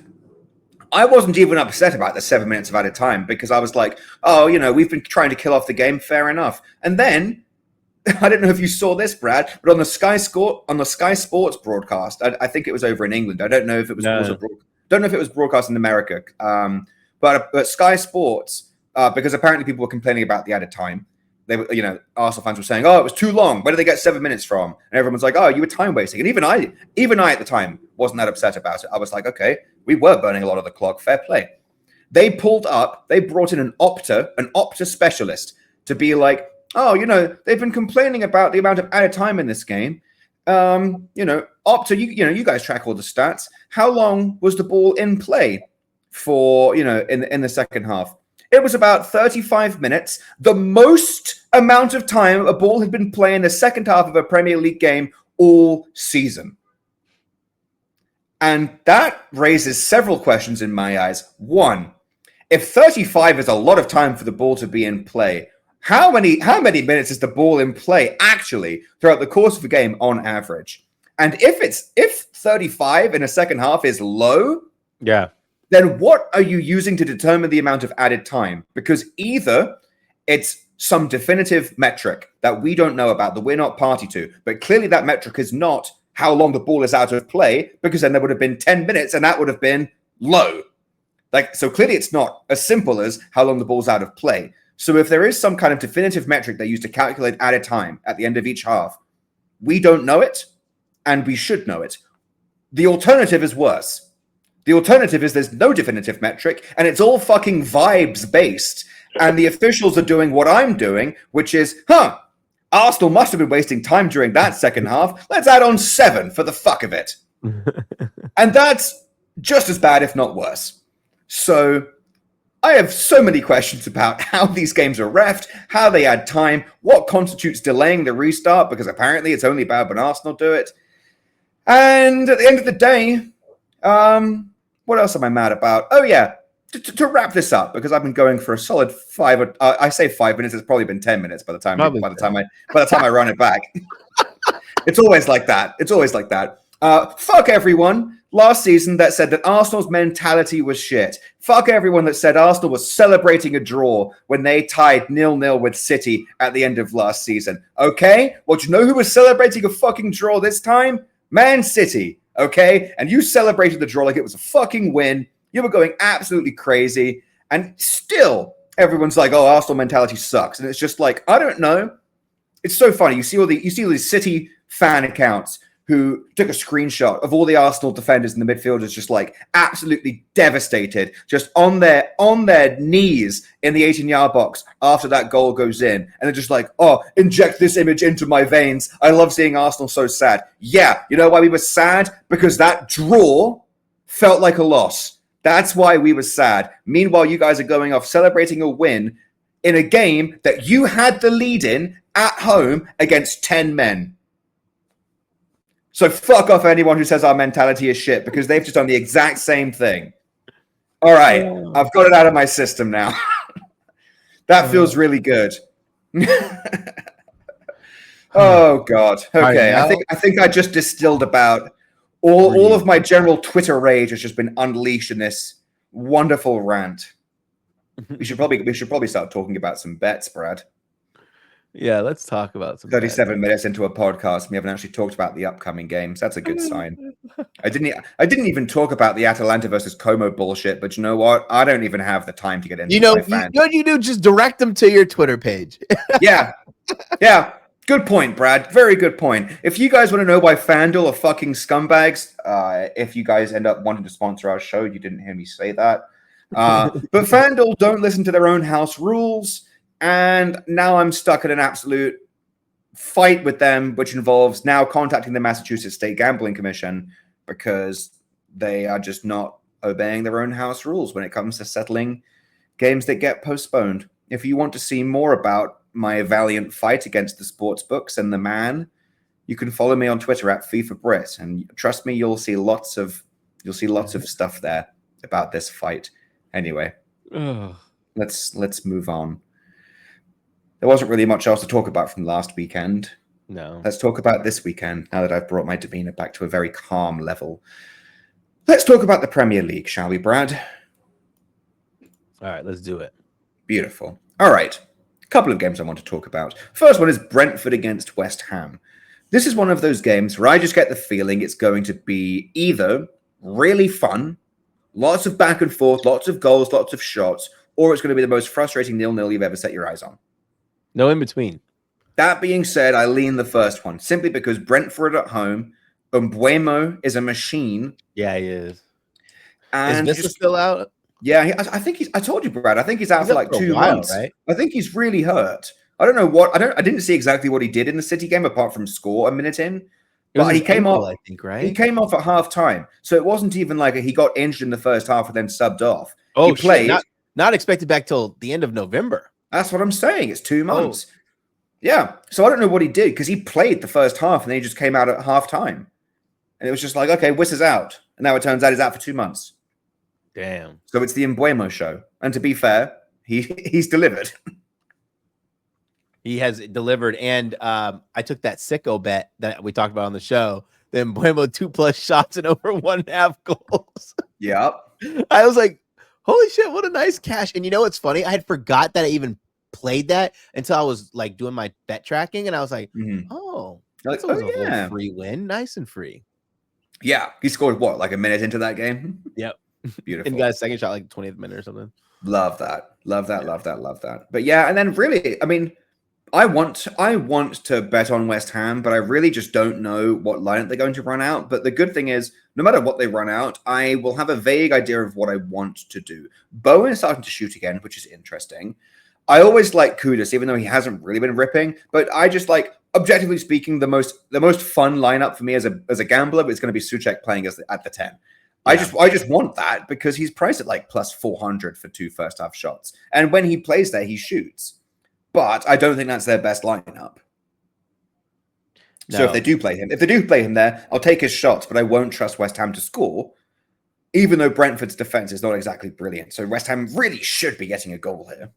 I wasn't even upset about the 7 minutes of added time because I was like, we've been trying to kill off the game, fair enough. And then, I don't know if you saw this, Brad, but on the Sky Sports broadcast, I think it was over in England. I don't know if it was don't know if it was broadcast in America, but Sky Sports, because apparently people were complaining about the added time. They were, Arsenal fans were saying, "Oh, it was too long. Where did they get 7 minutes from?" And everyone's like, "Oh, you were time wasting." And even I at the time wasn't that upset about it. I was like, "Okay, we were burning a lot of the clock. Fair play." They brought in an Opta specialist to be like, "Oh, they've been complaining about the amount of added time in this game. Opta, you guys track all the stats. How long was the ball in play for, in the second half?" It was about 35 minutes, the most amount of time a ball had been playing the second half of a Premier League game all season. And that raises several questions in my eyes. One, if 35 is a lot of time for the ball to be in play, how many minutes is the ball in play actually throughout the course of a game on average? And if 35 in a second half is low, then what are you using to determine the amount of added time? Because either it's some definitive metric that we don't know about, that we're not party to, but clearly that metric is not how long the ball is out of play, because then there would have been 10 minutes and that would have been low. So clearly it's not as simple as how long the ball's out of play. So if there is some kind of definitive metric they use to calculate added time at the end of each half, we don't know it, and we should know it. The alternative is worse. The alternative is there's no definitive metric, and it's all fucking vibes based. And the officials are doing what I'm doing, which is, Arsenal must have been wasting time during that second half. Let's add on 7 for the fuck of it. And that's just as bad, if not worse. So I have so many questions about how these games are reffed, how they add time, what constitutes delaying the restart, because apparently it's only bad when Arsenal do it. And at the end of the day, what else am I mad about? Oh, yeah. To wrap this up, because I've been going for a solid 5. I say 5 minutes. It's probably been 10 minutes by the time I run it back. It's always like that. Fuck everyone last season that said that Arsenal's mentality was shit. Fuck everyone that said Arsenal was celebrating a draw when they tied 0-0 with City at the end of last season. Okay, well, do you know who was celebrating a fucking draw this time? Man City. Okay, and you celebrated the draw like it was a fucking win. You were going absolutely crazy, and still everyone's like, "Oh, Arsenal mentality sucks," and it's just like, I don't know. It's so funny. You see all these City fan accounts who took a screenshot of all the Arsenal defenders and the midfielders just like absolutely devastated, just on their knees in the 18-yard box after that goal goes in, and they're just like, "Oh, inject this image into my veins. I love seeing Arsenal so sad." Yeah, you know why we were sad? Because that draw felt like a loss. That's why we were sad. Meanwhile, you guys are going off celebrating a win in a game that you had the lead in at home against 10 men. So fuck off anyone who says our mentality is shit, because they've just done the exact same thing. All right, I've got it out of my system now. That feels really good. Oh God. Okay, I think I just distilled about all of my general Twitter rage has just been unleashed in this wonderful rant. We should probably start talking about some bets, Brad. Yeah, let's talk about some 37 minutes into a podcast, we haven't actually talked about the upcoming games. That's a good sign. I didn't even talk about the Atalanta versus Como bullshit, but you know what? I don't even have the time to get into my fans. What you do, just direct them to your Twitter page. Yeah. Good point, Brad. Very good point. If you guys want to know why FanDuel are fucking scumbags, if you guys end up wanting to sponsor our show, you didn't hear me say that. But FanDuel don't listen to their own house rules. And now I'm stuck in an absolute fight with them, which involves now contacting the Massachusetts State Gambling Commission because they are just not obeying their own house rules when it comes to settling games that get postponed. If you want to see more about my valiant fight against the sports books and the man, you can follow me on Twitter at FIFA Brit, and trust me, you'll see lots of stuff there about this fight. Anyway, let's move on. There wasn't really much else to talk about from last weekend. No. Let's talk about this weekend, now that I've brought my demeanor back to a very calm level. Let's talk about the Premier League, shall we, Brad? All right, let's do it. Beautiful. All right. A couple of games I want to talk about. First one is Brentford against West Ham. This is one of those games where I just get the feeling it's going to be either really fun, lots of back and forth, lots of goals, lots of shots, or it's going to be the most frustrating 0-0 you've ever set your eyes on. No in between. That being said, I lean the first one simply because Brentford at home, Mbeumo is a machine. Yeah, he is. And is Vista still out? Yeah, I think he's. I told you, Brad. I think he's out for like 2 months. Right? I think he's really hurt. I don't know what. I didn't see exactly what he did in the City game apart from score a minute in. But he came off. I think, right? He came off at half time, so it wasn't even like he got injured in the first half and then subbed off. Oh, he played. Shit. Not expected back till the end of November. That's what I'm saying. It's 2 months. Yeah. So I don't know what he did because he played the first half and then he just came out at halftime. And it was just like, okay, Wiss is out. And now it turns out he's out for 2 months. Damn. So it's the Mbuemo show. And to be fair, he's delivered. He has delivered. And I took that sicko bet that we talked about on the show. The Mbuemo 2+ shots and over 1.5 goals. Yep. I was like, holy shit, what a nice cash. And you know what's funny? I had forgot that I even played that until I was like doing my bet tracking. And I was like, oh, that's a little free win. Nice and free. Yeah. He scored what, like a minute into that game? Yep. Beautiful. And got a second shot like 20th minute or something. Love that. Love that. Love that. Love that. But yeah, and then really, I mean, I want to bet on West Ham, but I really just don't know what lineup they're going to run out. But the good thing is, no matter what they run out, I will have a vague idea of what I want to do. Bowen is starting to shoot again, which is interesting. I always like Kudus, even though he hasn't really been ripping. But I just like, objectively speaking, the most fun lineup for me as a gambler is going to be Souček playing at the 10. Yeah. I just want that because he's priced at like plus 400 for 2 first half shots. And when he plays there, he shoots. But I don't think that's their best lineup. No. So if they do play him there, I'll take his shots, but I won't trust West Ham to score, even though Brentford's defense is not exactly brilliant. So West Ham really should be getting a goal here.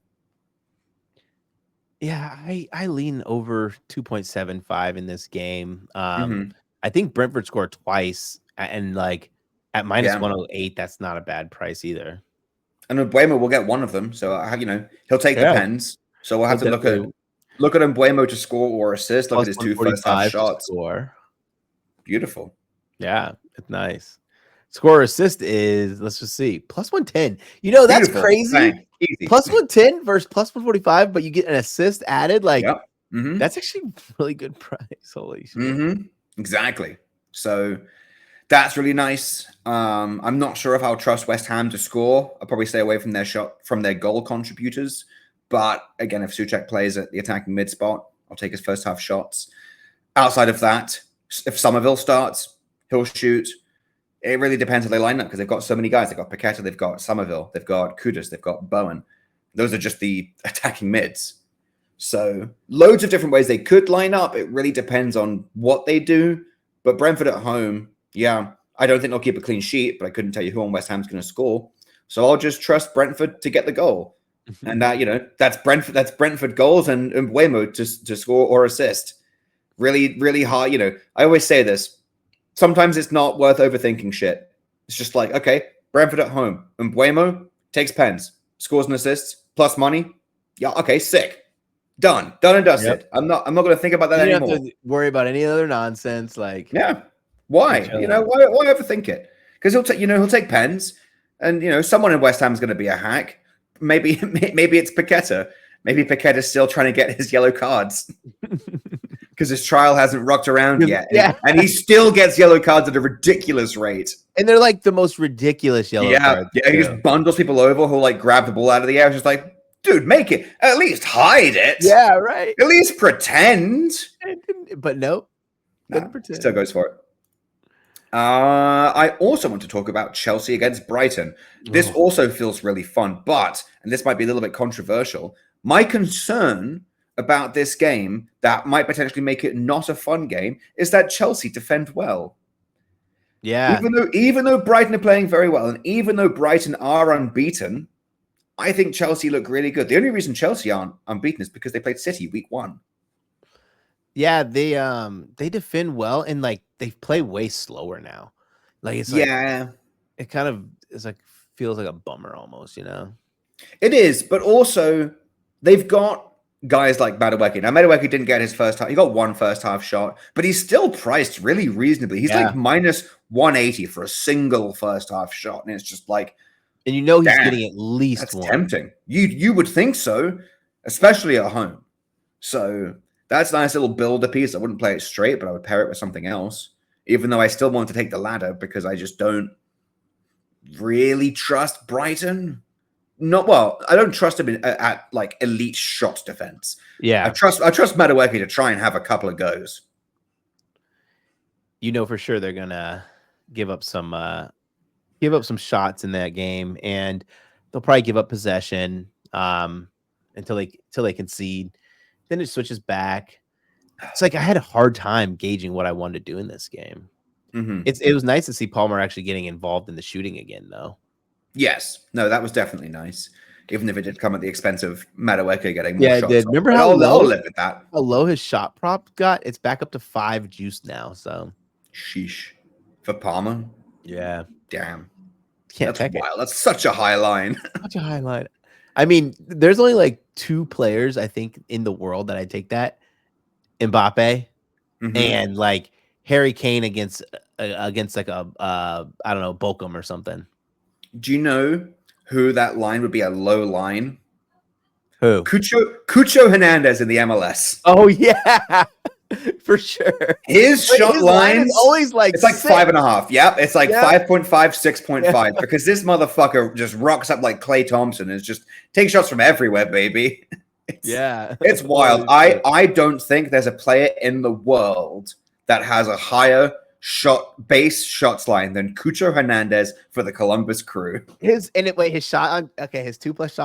Yeah, I lean over 2.75 in this game. I think Brentford scored twice, and like at minus 108, that's not a bad price either. And Mbuemo will get one of them, so he'll take the pens. So we'll have to look at Mbuemo to score or assist. Look at his 2 first half shots. Score. Beautiful. Yeah, it's nice. Score assist is, let's just see, plus 110. You know, that's crazy. Plus 110 versus plus 145, but you get an assist added. Like, that's actually a really good price. Holy shit. Exactly. So that's really nice. I'm not sure if I'll trust West Ham to score. I'll probably stay away from their goal contributors. But again, if Souček plays at the attacking mid spot, I'll take his first half shots. Outside of that, if Somerville starts, he'll shoot. It really depends how they line up because they've got so many guys. They've got Paqueta, they've got Somerville, they've got Kudus, they've got Bowen. Those are just the attacking mids. So loads of different ways they could line up. It really depends on what they do. But Brentford at home, yeah, I don't think they'll keep a clean sheet, but I couldn't tell you who on West Ham's going to score. So I'll just trust Brentford to get the goal. And that's Brentford goals and Mbuemo to score or assist. Really, really hard. I always say this. Sometimes it's not worth overthinking shit. It's just like, okay, Brentford at home. Mbuemo takes pens, scores and assists, plus money. Yeah, okay, sick. Done and dusted. I'm not going to think about that anymore. You don't have to worry about any other nonsense. Like, yeah, why? Why overthink it? Because he'll take pens, and someone in West Ham is going to be a hack. Maybe it's Paqueta. Maybe Paqueta's still trying to get his yellow cards because his trial hasn't rocked around yet. Yeah. And he still gets yellow cards at a ridiculous rate. And they're like the most ridiculous yellow cards. Yeah, he just bundles people over who'll like grab the ball out of the air. It's just like, dude, make it. At least hide it. Yeah, right. At least pretend. But nope. Pretend. Still goes for it. I also want to talk about Chelsea against Brighton. This also feels really fun, but, and this might be a little bit controversial, my concern about this game that might potentially make it not a fun game is that Chelsea defend well. Yeah. Even though Brighton are playing very well, and even though Brighton are unbeaten, I think Chelsea look really good. The only reason Chelsea aren't unbeaten is because they played City week 1. Yeah, they defend well, and like they play way slower now. Like it's like, it kind of is like feels like a bummer almost, It is, but also they've got guys like Madueke. Now Madueke didn't get his first half; he got 1 first half shot, but he's still priced really reasonably. He's like minus 180 for a single first half shot, and it's just like, and he's getting at least that's one. Tempting. You would think so, especially at home. So. That's a nice little builder piece. I wouldn't play it straight, but I would pair it with something else. Even though I still want to take the ladder because I just don't really trust Brighton. I don't trust him at like elite shot defense. Yeah, I trust Madueke to try and have a couple of goes. For sure they're gonna give up some shots in that game, and they'll probably give up possession until they concede. Then it switches back. It's like I had a hard time gauging what I wanted to do in this game. Mm-hmm. It was nice to see Palmer actually getting involved in the shooting again, though. Yes. No, that was definitely nice. Even if it did come at the expense of Madueke getting more shots. It did. Remember I'll live with that. How low his shot prop got? It's back up to 5 juice now. So, sheesh. For Palmer? Yeah. Damn. Can't That's check wild. That's such a high line. Such a high line. I mean, there's only like 2 players I think in the world that I take that. Mbappe and like Harry Kane against like a I don't know, Bochum or something. Do you know who that line would be a low line? Who? Cucho Hernandez in the MLS. Oh yeah, for sure. His shot line is always like it's like 5.5. Yep, it's like 5.5, 6.5 Yeah. because this motherfucker just rocks up like Klay Thompson and just takes shots from everywhere, baby. It's wild. I don't think there's a player in the world that has a higher base shots line than Cucho Hernandez for the Columbus Crew. His 2+ shot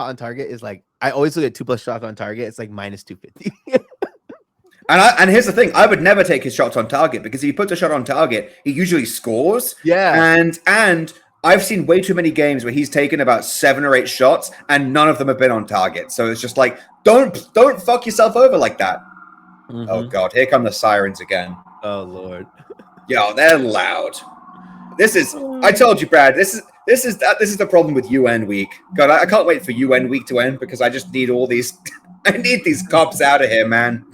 on target is like, I always look at 2+ shots on target. It's like minus 250. And here's the thing: I would never take his shots on target because if he puts a shot on target, he usually scores. Yeah, and I've seen way too many games where he's taken about 7 or 8 shots and none of them have been on target. So it's just like, don't fuck yourself over like that. Oh God, here come the sirens again. Oh Lord. Yo, they're loud. I told you, Brad, this is the problem with UN week. God, I can't wait for UN week to end because I just need all these I need these cops out of here, man.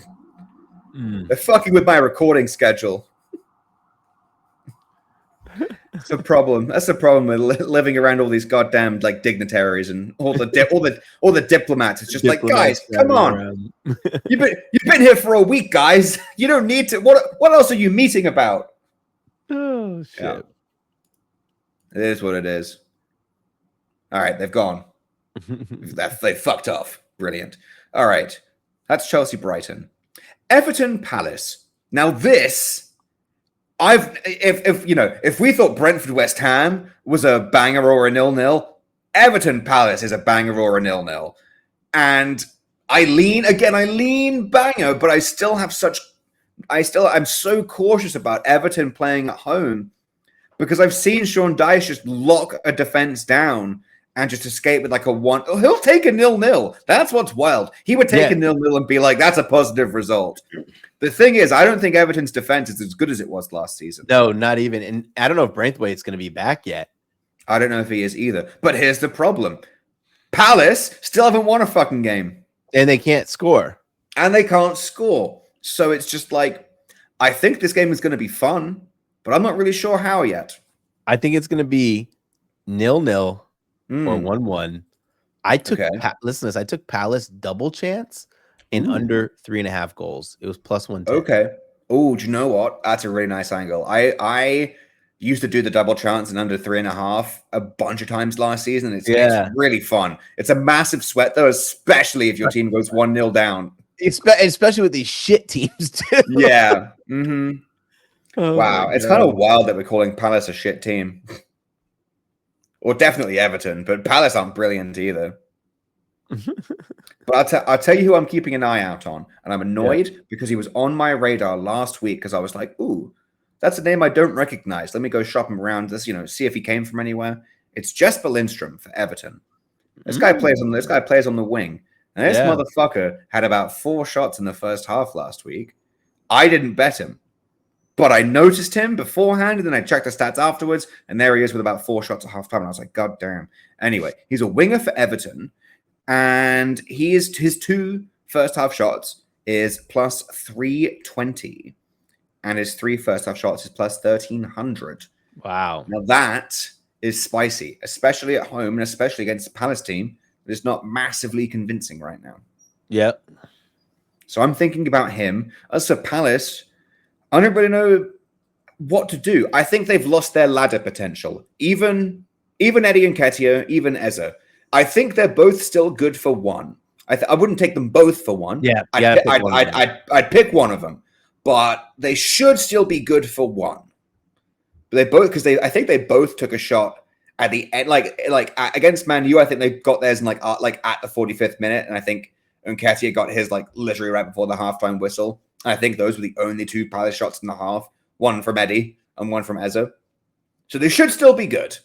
They're fucking with my recording schedule. It's a problem. That's the problem with living around all these goddamn like dignitaries and all the diplomats. It's just like, guys, come on. You've been here for a week, guys. You don't need to. What else are you meeting about? Oh shit. Yeah. It is what it is. All right, they've gone. They fucked off. Brilliant. All right, that's Chelsea Brighton, Everton Palace. Now this. If we thought Brentford West Ham was a banger or a 0-0, Everton Palace is a banger or a 0-0. And I lean banger, but I'm so cautious about Everton playing at home because I've seen Sean Dyche just lock a defense down and just escape with like a 1. Oh, he'll take a 0-0. That's what's wild. He would take a 0-0 and be like, that's a positive result. The thing is, I don't think Everton's defense is as good as it was last season. No, not even. And I don't know if Braithwaite's going to be back yet. I don't know if he is either. But here's the problem. Palace still haven't won a fucking game. And they can't score. And they can't score. So it's just like, I think this game is going to be fun, but I'm not really sure how yet. I think it's going to be 0-0 or 1-1. I took I took Palace double chance in under 3.5 goals. It was plus 110. Okay. Oh, do you know what? That's a really nice angle. I used to do the double chance in under 3.5 a bunch of times last season. It's really fun. It's a massive sweat though, especially if your team goes 1-0 down. Especially with these shit teams too. Yeah. Wow. It's kind of wild that we're calling Palace a shit team. Or definitely Everton, but Palace aren't brilliant either. But I'll tell you who I'm keeping an eye out on. And I'm annoyed because he was on my radar last week because I was like, ooh, that's a name I don't recognize. Let me go shop him around this, see if he came from anywhere. It's Jesper Lindstrom for Everton. This guy plays on the wing. And this motherfucker had about 4 shots in the first half last week. I didn't bet him. But I noticed him beforehand, and then I checked the stats afterwards, and there he is with about 4 shots at halftime. And I was like, God damn. Anyway, he's a winger for Everton, and his 2 first half shots is plus 320, and his 3 first half shots is plus 1,300. Wow. Now that is spicy, especially at home, and especially against the Palace team that is not massively convincing right now. Yep. So I'm thinking about him. As for Palace, I don't really know what to do. I think they've lost their ladder potential. Even Eddie Nketiah, even Eze. I think they're both still good for 1. I wouldn't take them both for 1. Yeah, I'd pick one of them, but they should still be good for 1. But they both I think they both took a shot at the end, against Man U, I think they got theirs in like at the 45th minute, and I think Nketiah got his like literally right before the halftime whistle. And I think those were the only two Palace shots in the half, one from Eddie and one from Eze. So they should still be good,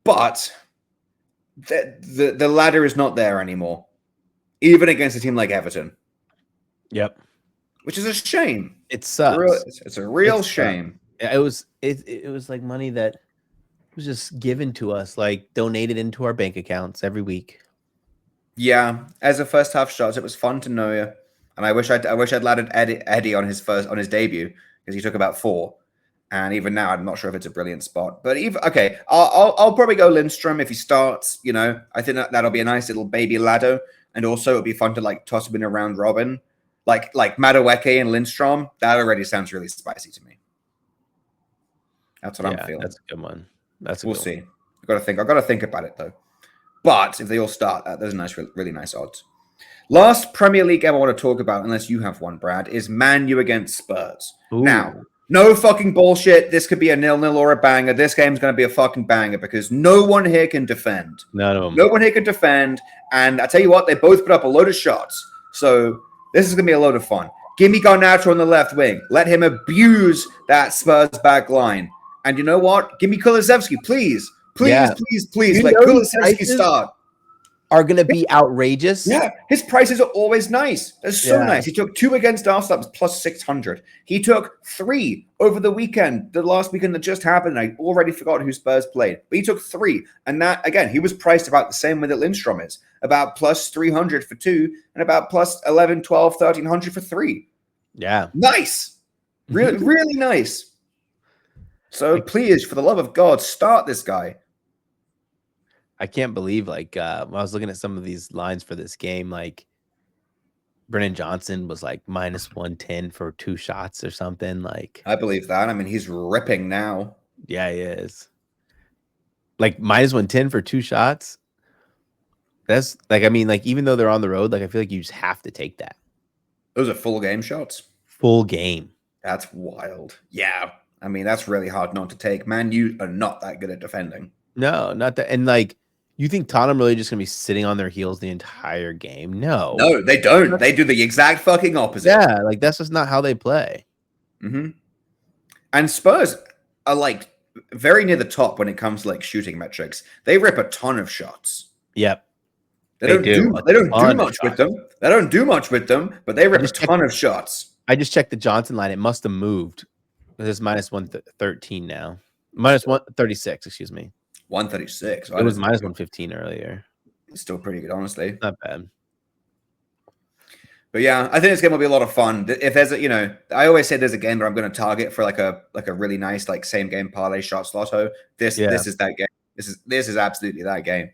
but the ladder is not there anymore, even against a team like Everton. Yep, which is a shame. It sucks. It's a real shame. It was like money that was just given to us, like donated into our bank accounts every week. Yeah, as a first half shots, it was fun to know you, and I wish I'd landed Eddie on his debut because he took about 4. And even now, I'm not sure if it's a brilliant spot. But I'll probably go Lindstrom if he starts. You know, I think that'll be a nice little baby ladder, and also it'll be fun to like toss him in a round robin, like Madueke and Lindstrom. That already sounds really spicy to me. That's what I'm feeling. That's a good one. We'll see. I've got to think about it though. But if they all start, there's a nice, really nice odds. Last Premier League game I want to talk about, unless you have one, Brad, is Man U against Spurs. Ooh. Now, no fucking bullshit. This could be a 0-0 or a banger. This game's going to be a fucking banger because no one here can defend. None of them. No one here can defend. And I tell you what, they both put up a load of shots. So this is going to be a load of fun. Give me Garnacho on the left wing. Let him abuse that Spurs back line. And you know what? Give me Kulusevski, please. Please. Let Kulusevski start. Are going to be outrageous. Yeah, his prices are always nice. They're so nice. He took 2 against Arsenal. That was plus 600. He took 3 over the weekend, the last weekend that just happened. I already forgot who Spurs played. But he took 3. And that, again, he was priced about the same way that Lindstrom is. About plus 300 for 2 and about plus 11, 12, 1300 for 3. Yeah. Nice. Really, really nice. So please, for the love of God, start this guy. I can't believe, when I was looking at some of these lines for this game, like Brennan Johnson was like minus 110 for 2 shots or something. Like, I believe that. I mean, he's ripping now. Yeah, he is. Like minus 110 for 2 shots. That's even though they're on the road, I feel like you just have to take that. Those are full game shots. Full game. That's wild. Yeah. I mean, that's really hard not to take. Man, you are not that good at defending. No, not that. And you think Tottenham really just going to be sitting on their heels the entire game? No, they don't. They do the exact fucking opposite. Yeah, that's just not how they play. Mm-hmm. And Spurs are very near the top when it comes to shooting metrics. They rip a ton of shots. Yep. They don't do much with them. They don't do much with them, but they rip a ton of shots. I just checked the Johnson line. It must have moved. It's minus 113 now. Minus 136, excuse me. 136. It was minus 115 earlier. It's still pretty good, honestly. Not bad. But yeah, I think this game will be a lot of fun. If there's I always say there's a game that I'm going to target for a really nice same game parlay shots lotto. This is that game. This is absolutely that game.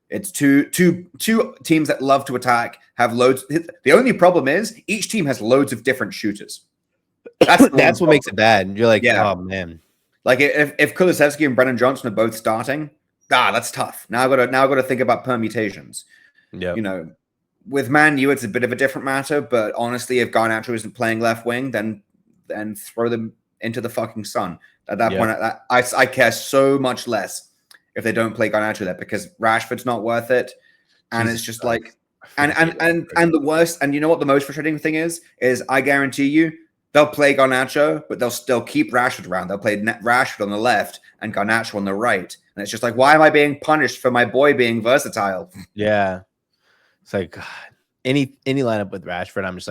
It's two teams that love to attack, have loads. The only problem is each team has loads of different shooters. That's what makes it bad. You're like, oh man. If Kulusevski and Brennan Johnson are both starting, that's tough. Now I've got to think about permutations. Yeah. With Man U, it's a bit of a different matter. But honestly, if Garnacho isn't playing left wing, then throw them into the fucking sun. At that point, I care so much less if they don't play Garnacho there because Rashford's not worth it, and it's just and the worst. And you know what the most frustrating thing is I guarantee you. They'll play Garnacho, but they'll still keep Rashford around. They'll play Rashford on the left and Garnacho on the right. And it's just why am I being punished for my boy being versatile? Yeah. It's God, any lineup with Rashford, I'm just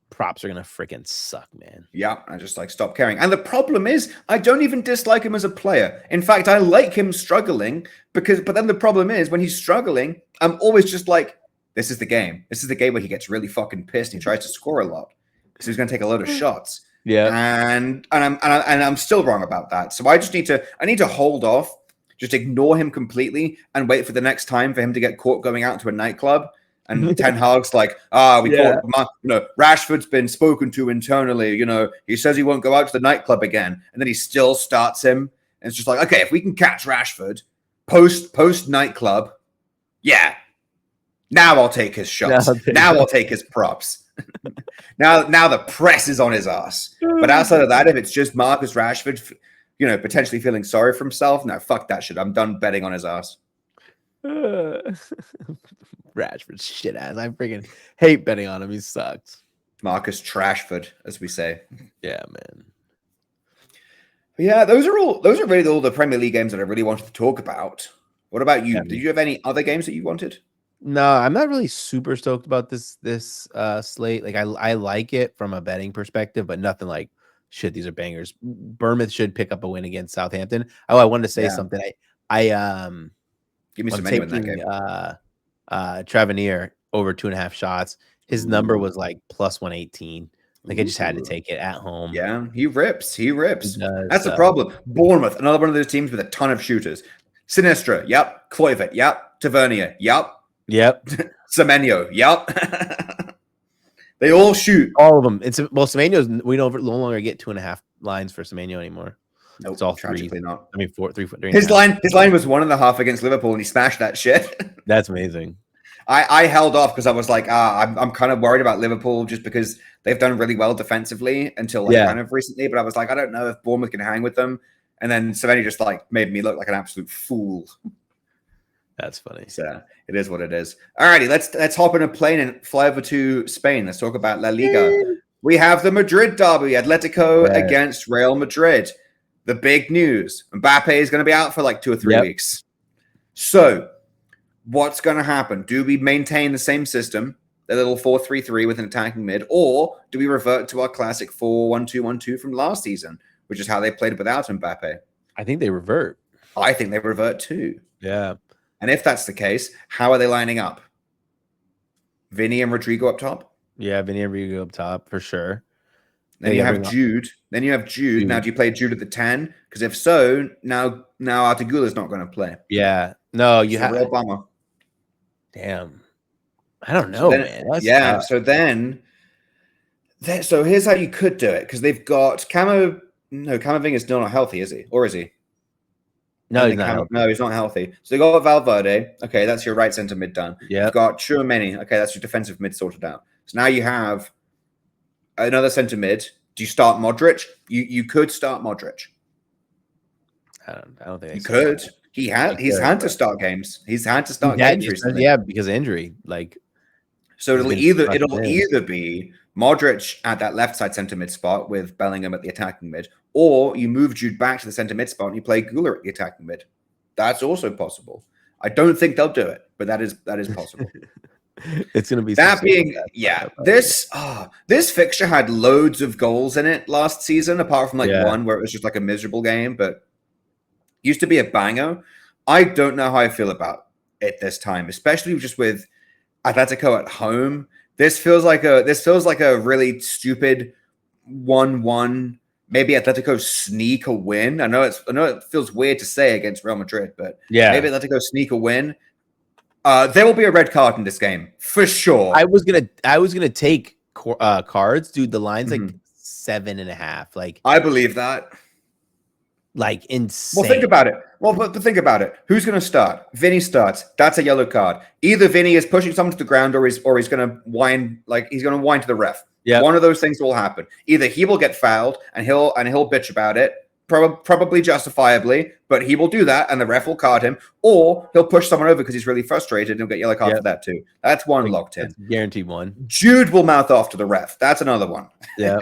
props are going to freaking suck, man. Yeah, I just stop caring. And the problem is I don't even dislike him as a player. In fact, I like him struggling but then the problem is when he's struggling, I'm always just this is the game. This is the game where he gets really fucking pissed and he tries to score a lot. So he's going to take a load of shots. Yeah. And I'm still wrong about that. So I just need to hold off, just ignore him completely and wait for the next time for him to get caught going out to a nightclub. And Ten Hag's caught Rashford's been spoken to internally. He says he won't go out to the nightclub again. And then he still starts him. And it's just okay, if we can catch Rashford post nightclub, yeah. Now I'll take his shots. Now I'll take his props. Now the press is on his ass. But outside of that, if it's just Marcus Rashford potentially feeling sorry for himself. No, fuck that shit. I'm done betting on his ass. Rashford's shit ass. I freaking hate betting on him. He sucks. Marcus Trashford, as we say. Yeah, man. Yeah, those are really all the Premier League games that I really wanted to talk about. What about you? Yeah, Did you have any other games that you wanted? No, I'm not really super stoked about this slate. Like I like it from a betting perspective, but nothing like shit. These are bangers. Bournemouth should pick up a win against Southampton. Oh, I wanted to say something. I Give me I'm some menu in that taking game. Travanier over 2.5 shots. His number was like plus 118. Like I just had to take it at home. Yeah, he rips. He rips. He does, That's the problem. Bournemouth, another one of those teams with a ton of shooters. Sinistra, yep. Kluivert, yep. Tavernier, yep. Yep. Semenyo, yep. They all shoot. All of them. Semenyo's, we no longer get 2.5 lines for Semenyo anymore. Nope, it's all tragically three. not. I mean, 3 His line was 1.5 against Liverpool, and he smashed that shit. That's amazing. I held off because I was like, I'm kind of worried about Liverpool just because they've done really well defensively until kind of recently. But I was like, I don't know if Bournemouth can hang with them. And then Semenyo just made me look like an absolute fool. That's funny. So it is what it is. Alrighty, let's hop in a plane and fly over to Spain. Let's talk about La Liga. We have the Madrid derby, Atletico against Real Madrid. The big news: Mbappe is going to be out for like 2 or 3 weeks. So what's going to happen? Do we maintain the same system, the little 4-3-3 with an attacking mid, or do we revert to our classic 4-1-2-1-2 from last season, which is how they played without Mbappe? I think they revert. I think they revert too. Yeah. And if that's the case, how are they lining up? Vinny and Rodrigo up top? Yeah, Vinny and Rodrigo up top for sure. Then you have Jude. Now, do you play Jude at the 10? Because if so, now Artigula's not going to play. Yeah. No, you have. Real bummer. Damn. I don't know, man. That's tough. So here's how you could do it, because they've got Camavinga's still not healthy, is he? Or is he? No, he's not healthy. No, he's not healthy. So they got Valverde. Okay, that's your right center mid done. Yeah. You've got Tchouaméni. Okay, that's your defensive mid sorted out. So now you have another center mid. Do you start Modric? You could start Modric. I don't think you could. He's had to start games. He's had to start games recently. Yeah, because of injury. So it'll either be Modric at that left side center mid spot with Bellingham at the attacking mid, or you move Jude back to the center mid spot and you play Güler at the attacking mid. That's also possible. I don't think they'll do it, but that is possible. It's going to be this fixture had loads of goals in it last season, apart from one where it was just like a miserable game, but used to be a banger. I don't know how I feel about it this time, especially just with Atletico at home. This feels like a really stupid 1-1. Maybe Atletico sneak a win. I know it feels weird to say against Real Madrid, but maybe Atletico sneak a win. There will be a red card in this game for sure. I was gonna take cards, dude. The line's like 7.5. I believe that. Insane. Well, think about it. But think about it. Who's going to start? Vinny starts. That's a yellow card. Either Vinny is pushing someone to the ground, or he's going to whine to the ref. Yeah. One of those things will happen. Either he will get fouled and he'll bitch about it, probably justifiably, but he will do that and the ref will card him, or he'll push someone over because he's really frustrated and he'll get yellow card for that too. That's one locked in. Guaranteed one. Jude will mouth off to the ref. That's another one. Yeah.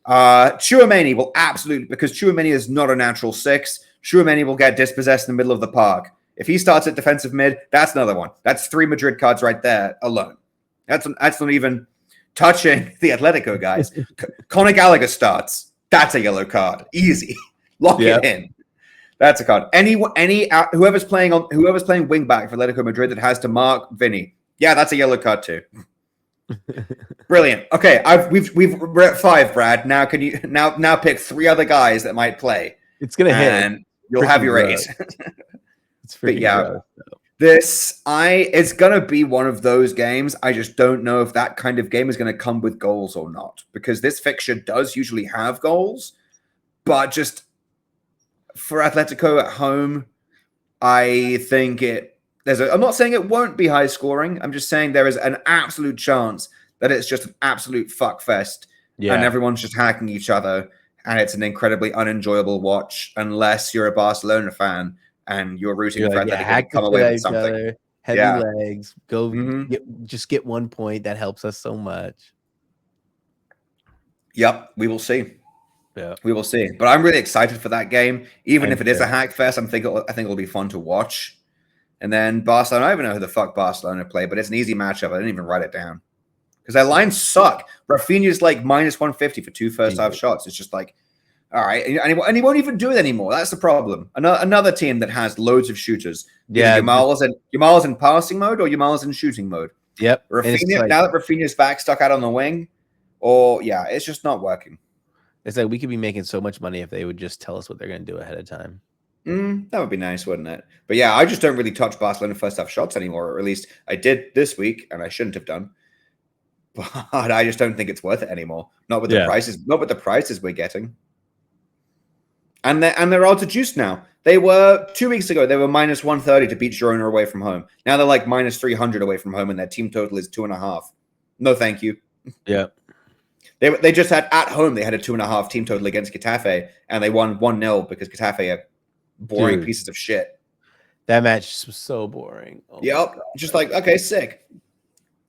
Tchouaméni will absolutely, because Tchouaméni is not a natural 6. Tchouaméni will get dispossessed in the middle of the park. If he starts at defensive mid, that's another one. That's 3 Madrid cards right there alone. That's not even touching the Atletico guys. Conor Gallagher starts. That's a yellow card. Easy. Lock it in. That's a card. Whoever's playing wing back for Atletico Madrid that has to mark Vinny. Yeah, that's a yellow card too. Brilliant. Okay, we're at 5, Brad. Now can you now pick 3 other guys that might play? It's gonna hit, and you'll have your 8. It's freaking it's gonna be one of those games. I just don't know if that kind of game is gonna come with goals or not, because this fixture does usually have goals, but just for Atletico at home, I think I'm not saying it won't be high scoring. I'm just saying there is an absolute chance that it's just an absolute fuck fest and everyone's just hacking each other. and it's an incredibly unenjoyable watch unless you're a Barcelona fan and you're rooting for that they're going to come away with something. Other, heavy legs, go get 1 point. That helps us so much. Yep, we will see. Yeah, we will see. But I'm really excited for that game, even if it is a hack fest. I think it'll be fun to watch. And then Barcelona, I don't even know who the fuck Barcelona play, but it's an easy matchup. I didn't even write it down because their lines suck. Rafinha's like minus 150 for 2 first half shots. It's just like, all right, and he won't even do it anymore. That's the problem. Another team that has loads of shooters. Yeah, Yamal's in passing mode or Yamal's in shooting mode. Yep. Rafinha, now that Rafinha's back, stuck out on the wing, it's just not working. It's like we could be making so much money if they would just tell us what they're going to do ahead of time. That would be nice, wouldn't it? But yeah, I just don't really touch Barcelona first half shots anymore, or at least I did this week, and I shouldn't have done. But I just don't think it's worth it anymore. Not with the prices. Not with the prices we're getting. And their odds are juiced now. They were 2 weeks ago. They were minus 130 to beat Girona away from home. Now they're like minus 300 away from home, and their team total is 2.5. No, thank you. Yeah. They just had at home. They had a 2.5 team total against Getafe, and they won 1-0 because Getafe are boring pieces of shit. That match was so boring. Yep, just like okay, sick.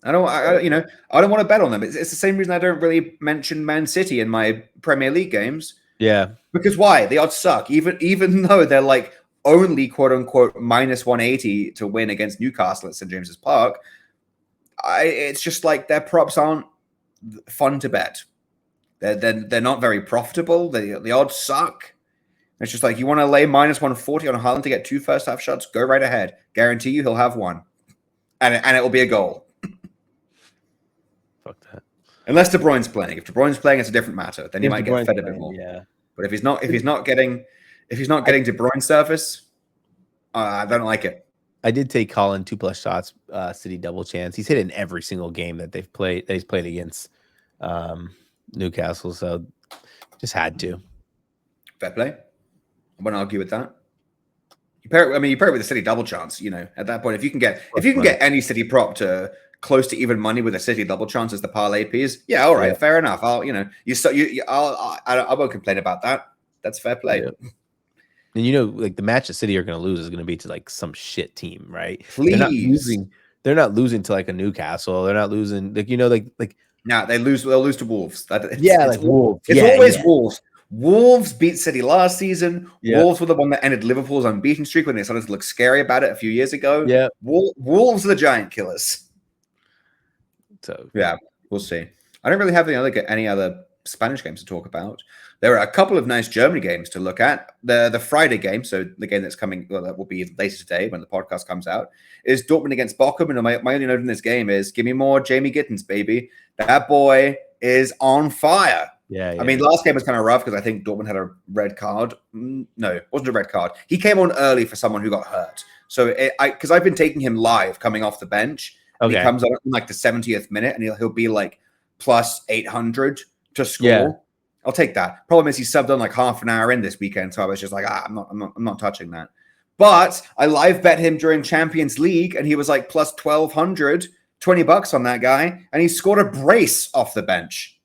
I don't want to bet on them. It's the same reason I don't really mention Man City in my Premier League games. Yeah, because why? The odds suck. Even though they're like only quote unquote minus 180 to win against Newcastle at St James's Park. It's just like their props aren't fun to bet. They're not very profitable. The odds suck. It's just like you want to lay minus 140 on Haaland to get 2 first half shots. Go right ahead. Guarantee you he'll have 1, and it will be a goal. Fuck that. Unless De Bruyne's playing. If De Bruyne's playing, it's a different matter. Then you might get fed a bit more. Yeah. But if he's not getting De Bruyne service, I don't like it. I did take Colin 2+ shots, City double chance. He's hit in every single game that he's played against Newcastle. So just had to. Fair play. I won't argue with that. You pair it with a City double chance. At that point, if you can get any City prop to close to even money with a City double chance as the parlay piece, yeah, all right, fair enough. I won't complain about that. That's fair play. Yeah. And like the match the City are going to lose is going to be to like some shit team, right? Please, they're not losing to like a Newcastle. They're not losing like no, they'll lose to Wolves. It's Wolves. It's always Wolves. Wolves beat City last season. Yeah. Wolves were the one that ended Liverpool's unbeaten streak when they started to look scary about it a few years ago. Yeah, Wolves are the giant killers. So yeah, we'll see. I don't really have any other Spanish games to talk about. There are a couple of nice Germany games to look at. The Friday game, so the game that's coming, that will be later today when the podcast comes out, is Dortmund against Bochum. And my only note in this game is, give me more Jamie Gittins, baby. That boy is on fire. Yeah. I mean, last game was kind of rough because I think Dortmund had a red card. No, it wasn't a red card. He came on early for someone who got hurt. So because I've been taking him live coming off the bench. Okay. He comes on in like the 70th minute and he'll be like plus 800 to score. Yeah. I'll take that. Problem is he subbed on like half an hour in this weekend, so I was just like, I'm not touching that. But I live bet him during Champions League, and he was like plus 1,200, $20 on that guy, and he scored a brace off the bench.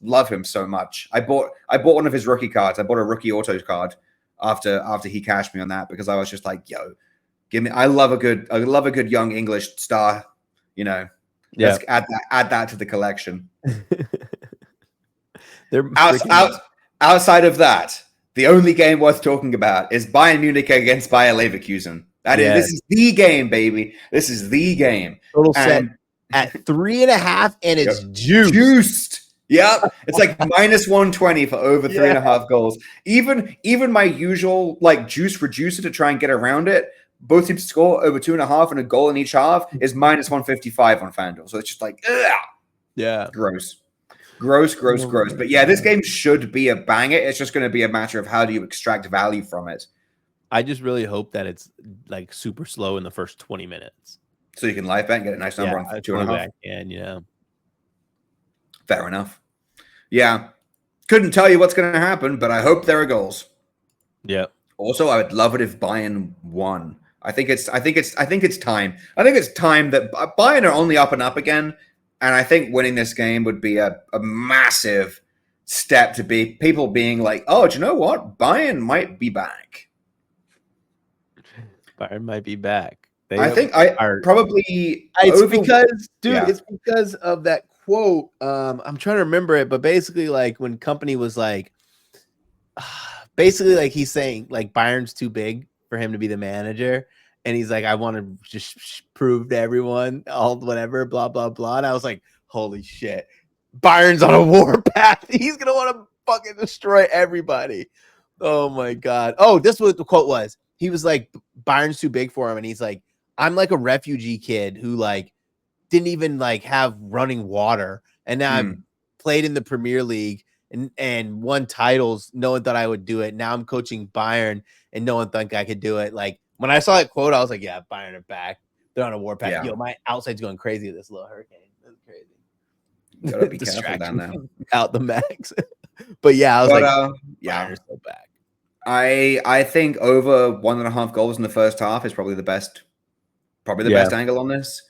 Love him so much. I bought one of his rookie cards. I bought a rookie auto card after he cashed me on that because I was just like, yo, give me. I love a good young English star. Let's add that to the collection. Outside of that, the only game worth talking about is Bayern Munich against Bayer Leverkusen. This is the game, baby. This is the game. Total set at 3.5, and it's juiced. Yep, it's like minus 120 for over 3.5 goals. Even my usual like juice reducer to try and get around it, both teams score over 2.5 and a goal in each half is minus 155 on FanDuel. So it's just like, gross. But yeah, this game should be a banger. It's just going to be a matter of how do you extract value from it. I just really hope that it's like super slow in the first 20 minutes. So you can live bet and get a nice number on 2.5. And fair enough. Yeah. Couldn't tell you what's going to happen, but I hope there are goals. Yeah. Also, I would love it if Bayern won. I think it's time. I think it's time that Bayern are only up and up again. And I think winning this game would be a massive step to be people being like, oh, do you know what? Bayern might be back. Bayern might be back. I think I probably it's because, dude, Yeah. it's because of that quote. I'm trying to remember it, but basically, like when Company was like, basically, like he's saying like Bayern's too big for him to be the manager, and he's like, I want to just prove to everyone all whatever, blah blah blah. And I was like, holy shit, Bayern's on a warpath. He's gonna want to fucking destroy everybody. Oh my god. Oh, this was what the quote was. He was like, Bayern's too big for him, and he's like, I'm like a refugee kid who like didn't even like have running water, and now I've played in the Premier League and won titles. No one thought I would do it. Now I'm coaching Bayern, and no one thought I could do it. Like when I saw that quote, I was like, yeah, Bayern are back. They're on a warpath. Yeah. Yo, my outside's going crazy with this little hurricane. That's crazy. You gotta be careful down there. Out the max. But yeah, I was Bayern's so back. I think over 1.5 goals in the first half is probably the best angle on this.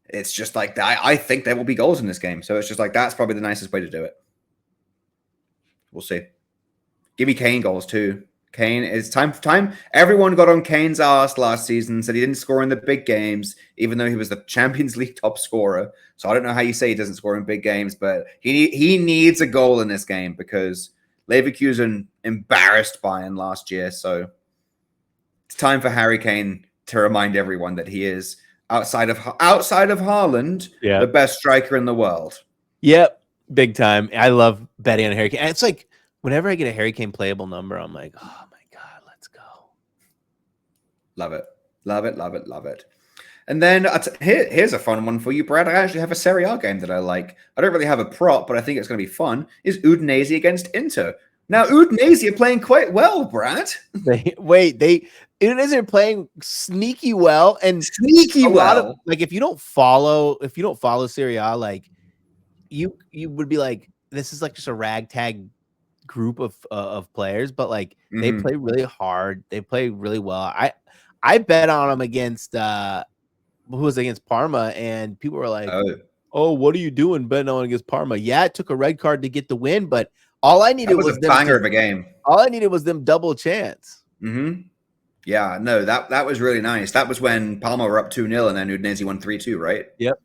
It's just like that. I think there will be goals in this game. So it's just like that's probably the nicest way to do it. We'll see. Give me Kane goals too. Kane, it's time. Everyone got on Kane's ass last season, said he didn't score in the big games, even though he was the Champions League top scorer. So I don't know how you say he doesn't score in big games, but he needs a goal in this game because Leverkusen embarrassed Bayern last year. So it's time for Harry Kane to remind everyone that he is outside of Haaland, the best striker in the world. Yep, big time. I love betting on Harry Kane. And it's like whenever I get a Harry Kane playable number, I'm like, oh my god, let's go. Love it, love it, love it, love it. And then here's a fun one for you, Brad. I actually have a Serie A game that I like. I don't really have a prop, but I think it's going to be fun. Is Udinese against Inter? Now, Udinese are playing quite well, Brad. Udinese are playing sneaky well, and like if you don't follow Serie A, like you would be like, this is like just a ragtag group of players, but like they play really hard. They play really well. I bet on them against who was against Parma, and people were like, "Oh, what are you doing betting on against Parma?" Yeah, it took a red card to get the win, but all I needed was a banger of a game. All I needed was them double chance. Yeah, no, that was really nice. That was when Parma were up 2-0 and then Udinese won 3-2, right? Yep.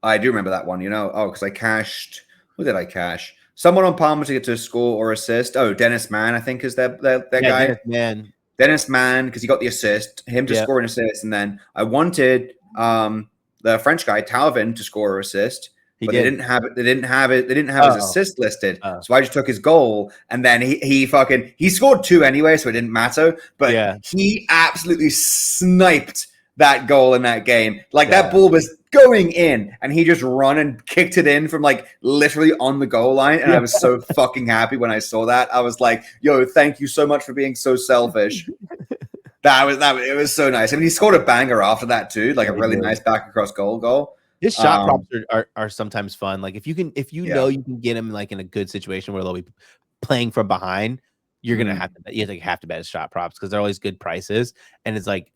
I do remember that one, because I cashed. Who did I cash? Someone on Parma to get to score or assist. Oh, Dennis Mann, I think, is their guy. Dennis Mann, because he got the assist, him to score an assist, and then I wanted the French guy Talvin to score or assist, but they didn't have it. They didn't have his assist listed, so I just took his goal, and then he scored 2 anyway, so it didn't matter. But he absolutely sniped that goal in that game. Like that ball was going in, and he just run and kicked it in from like literally on the goal line. And I was so fucking happy when I saw that. I was like, yo, thank you so much for being so selfish. It was so nice. I mean, he scored a banger after that too, like a really nice back across goal. His shot props are sometimes fun. Like if you know you can get him like in a good situation where they'll be playing from behind, you're gonna have to bet his shot props because they're always good prices. And it's like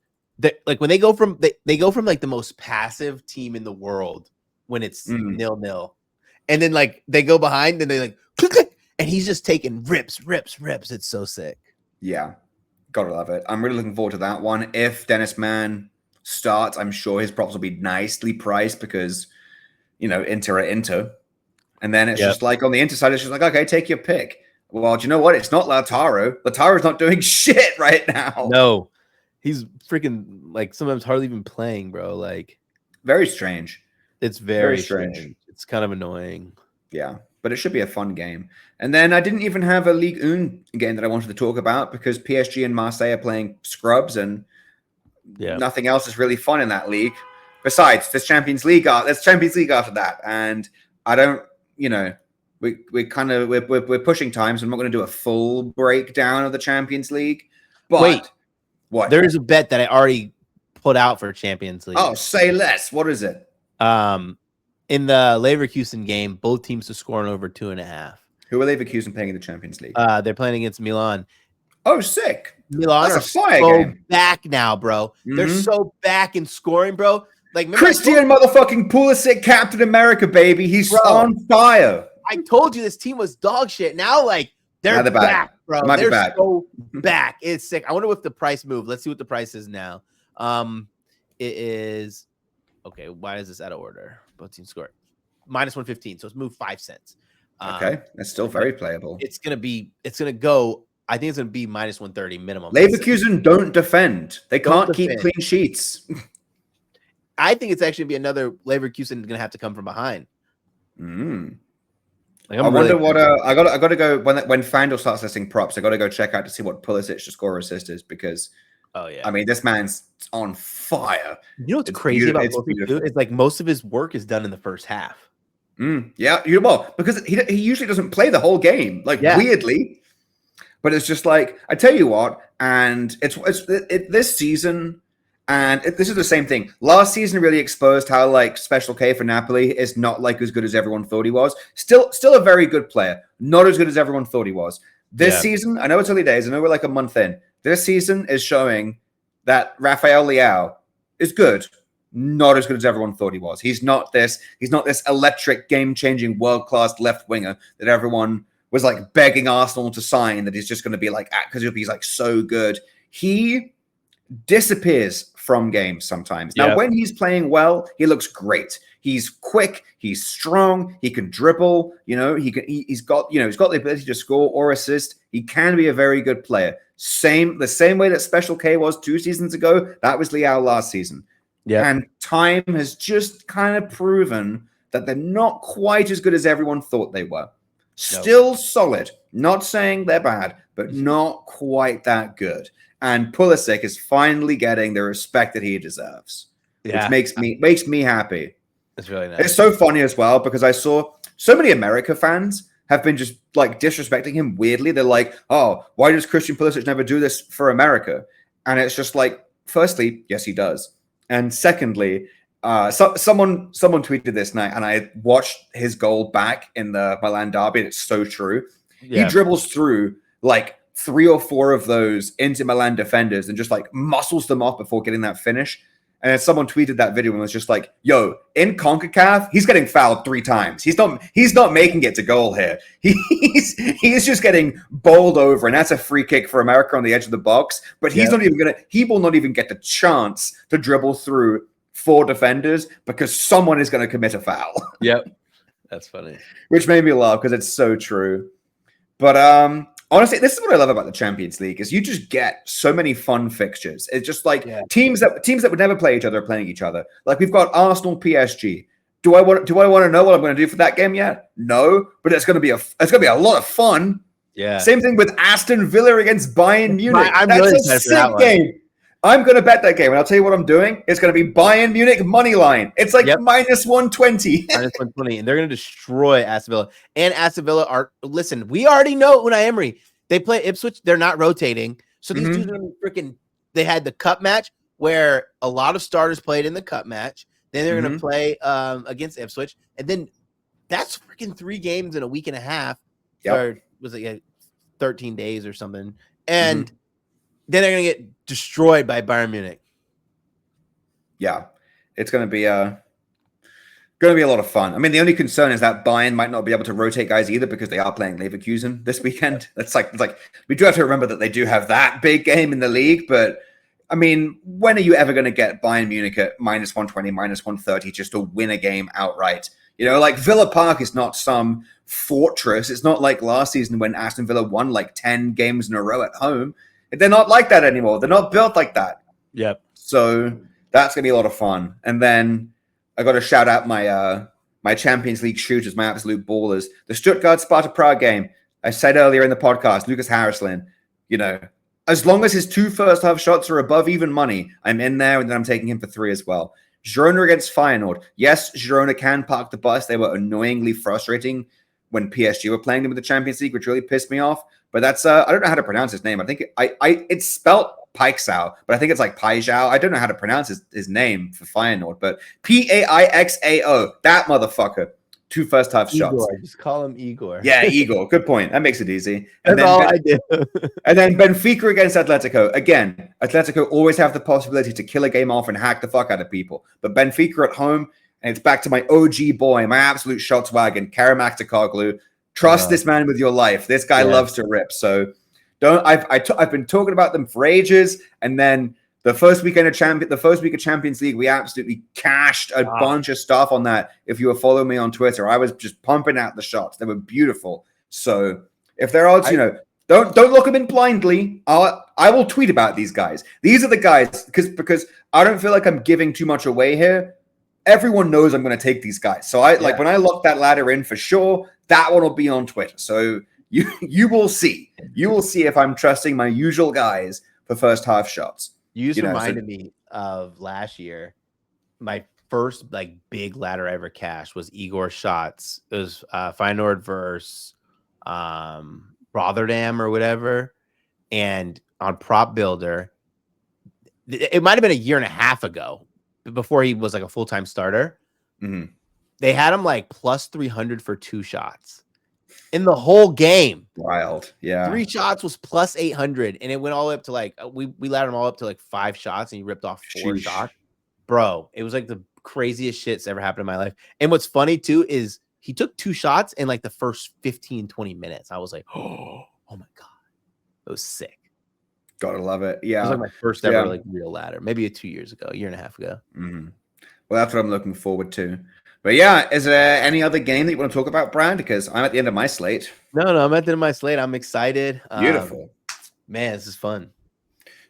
when they go from like the most passive team in the world when it's 0-0, and then like they go behind and they like click, and he's just taking rips. It's so sick. Yeah, gotta love it. I'm really looking forward to that one. If Dennis Mann starts, I'm sure his props will be nicely priced because Inter are Inter, and then it's just like on the Inter side, it's just like, okay, take your pick. Well, do you know what? It's not Lautaro. Lautaro's not doing shit right now. No. He's freaking like sometimes hardly even playing, bro. Like very strange. It's very strange. It's kind of annoying. Yeah, but it should be a fun game. And then I didn't even have a Ligue 1 game that I wanted to talk about because PSG and Marseille are playing scrubs, and nothing else is really fun in that league. Besides, there's Champions League. There's Champions League after that, and I don't. We're pushing time, so I'm not going to do a full breakdown of the Champions League. But wait. What? There is a bet that I already put out for Champions League. Oh, say less. What is it? In the Leverkusen game, both teams to score over 2.5. Who are Leverkusen playing in the Champions League? They're playing against Milan. Oh, sick. Milan That's are a fire so game. Back now, bro. They're so back in scoring, bro. Like Christian motherfucking Pulisic, Captain America, baby. He's on fire. I told you this team was dog shit. Now, like, they're back, bro. They're back. so back. It's sick. I wonder if the price moved. Let's see what the price is now. It is okay. Why is this out of order? Both teams score -115, so it's moved 5 cents. Okay, that's still very playable. It's gonna go. I think it's gonna be -130 minimum. Leverkusen don't defend. They can't keep clean sheets. I think it's actually be another Leverkusen gonna have to come from behind. Like, I wonder what I got to go when FanDuel starts listing props. I got to go check out to see what Pulisic to score or assist is, because I mean, this man's on fire. You know what's crazy about Pulisic? It's like most of his work is done in the first half. Yeah, well, because he usually doesn't play the whole game, like weirdly. But it's just like, I tell you what, and it's this season. And this is the same thing. Last season really exposed how like Special K for Napoli is not like as good as everyone thought he was. Still a very good player, not as good as everyone thought he was. This season, I know it's early days. I know we're like a month in. This season is showing that Rafael Leao is good, not as good as everyone thought he was. He's not this electric, game-changing, world-class left winger that everyone was like begging Arsenal to sign. That he's just going to be like because he's like so good. He disappears from games sometimes. Now, when he's playing well, he looks great. He's quick, he's strong, he can dribble, he's got the ability to score or assist. He can be a very good player. The same way that Special K was 2 seasons ago, that was Leao last season. Yeah. And time has just kind of proven that they're not quite as good as everyone thought they were. Still solid. Not saying they're bad, but not quite that good. And Pulisic is finally getting the respect that he deserves, which makes me happy. It's really nice. It's so funny as well because I saw so many America fans have been just like disrespecting him weirdly. They're like, "Oh, why does Christian Pulisic never do this for America?" And it's just like, firstly, yes, he does, and secondly, someone tweeted this night, and I watched his goal back in the Milan derby. And it's so true. Yeah. He dribbles through like 3 or 4 of those Inter Milan defenders and just like muscles them off before getting that finish. And then someone tweeted that video and was just like, "Yo, in CONCACAF, he's getting fouled 3 times. He's not making it to goal here. He's just getting bowled over, and that's a free kick for America on the edge of the box. But he will not even get the chance to dribble through 4 defenders because someone is going to commit a foul." Yep, that's funny. Which made me laugh because it's so true. But honestly, this is what I love about the Champions League is you just get so many fun fixtures. It's just like teams that would never play each other are playing each other. Like we've got Arsenal PSG. Do I want to know what I'm going to do for that game yet? No, but it's going to be a lot of fun. Yeah. Same thing with Aston Villa against Bayern Munich. That's really a sick game. I'm going to bet that game, and I'll tell you what I'm doing. It's going to be Bayern Munich money line. It's like -120. -120, and they're going to destroy Aston Villa. And Aston Villa are listen. We already know Unai Emery. They play Ipswich. They're not rotating, so these dudes are going to be freaking. They had the cup match where a lot of starters played in the cup match. Then they're going to play against Ipswich, and then that's freaking 3 games in a week and a half. Or was it 13 days or something? And then they're going to get destroyed by Bayern Munich. Yeah, it's going to be a lot of fun. I mean, the only concern is that Bayern might not be able to rotate guys either because they are playing Leverkusen this weekend. It's like we do have to remember that they do have that big game in the league. But I mean, when are you ever going to get Bayern Munich at -120, -130 just to win a game outright? Like Villa Park is not some fortress. It's not like last season when Aston Villa won like 10 games in a row at home. They're not like that anymore. They're not built like that. Yep. So that's going to be a lot of fun. And then I got to shout out my Champions League shooters, my absolute ballers. The Stuttgart-Sparta Prague game. I said earlier in the podcast, Lucas Harrislin, as long as his 2 first-half shots are above even money, I'm in there, and then I'm taking him for 3 as well. Girona against Feyenoord. Yes, Girona can park the bus. They were annoyingly frustrating when PSG were playing them in the Champions League, which really pissed me off. But that's I don't know how to pronounce his name. I think it's spelt Paixão, but I think it's like Paixão. I don't know how to pronounce his name for Feyenoord, but Paixao. That motherfucker. 2 first-half shots. Just call him Igor. Yeah, Igor. Good point. That makes it easy. That's all I do. And then Benfica against Atletico. Again, Atletico always have the possibility to kill a game off and hack the fuck out of people. But Benfica at home, And it's back to my OG boy, my absolute shots wagon, Karim Aktoglu. Trust this man with your life. This guy loves to rip. So I've been talking about them for ages, and then the first week of Champions League, we absolutely cashed a bunch of stuff on that. If you were following me on Twitter, I was just pumping out the shots. They were beautiful. So if there are odds, don't look them in blindly. I will tweet about these guys. These are the guys because I don't feel like I'm giving too much away here. Everyone knows I'm going to take these guys. So like when I lock that ladder in for sure, that one will be on Twitter. So you will see. You will see if I'm trusting my usual guys for first half shots. You just reminded me of last year. My first like big ladder I ever cashed was Igor shots. It was Feyenoord versus Rotterdam or whatever. And on Prop Builder, it might have been a year and a half ago, before he was like a full-time starter. Mm-hmm. They had him like plus 300 for 2 shots in the whole game. Wild. Yeah. 3 shots was plus 800. And it went all the way up to like, we laddered him all up to like 5 shots and he ripped off 4 shots. Bro, it was like the craziest shit's ever happened in my life. And what's funny too is he took 2 shots in like the first 15, 20 minutes. I was like, oh my God. It was sick. Gotta love it. Yeah. It was like my first ever like real ladder, maybe 2 years ago, a year and a half ago. Mm-hmm. Well, that's what I'm looking forward to. But yeah, is there any other game that you want to talk about, Brad? Because I'm at the end of my slate. No, I'm at the end of my slate. I'm excited. Beautiful. Man, this is fun.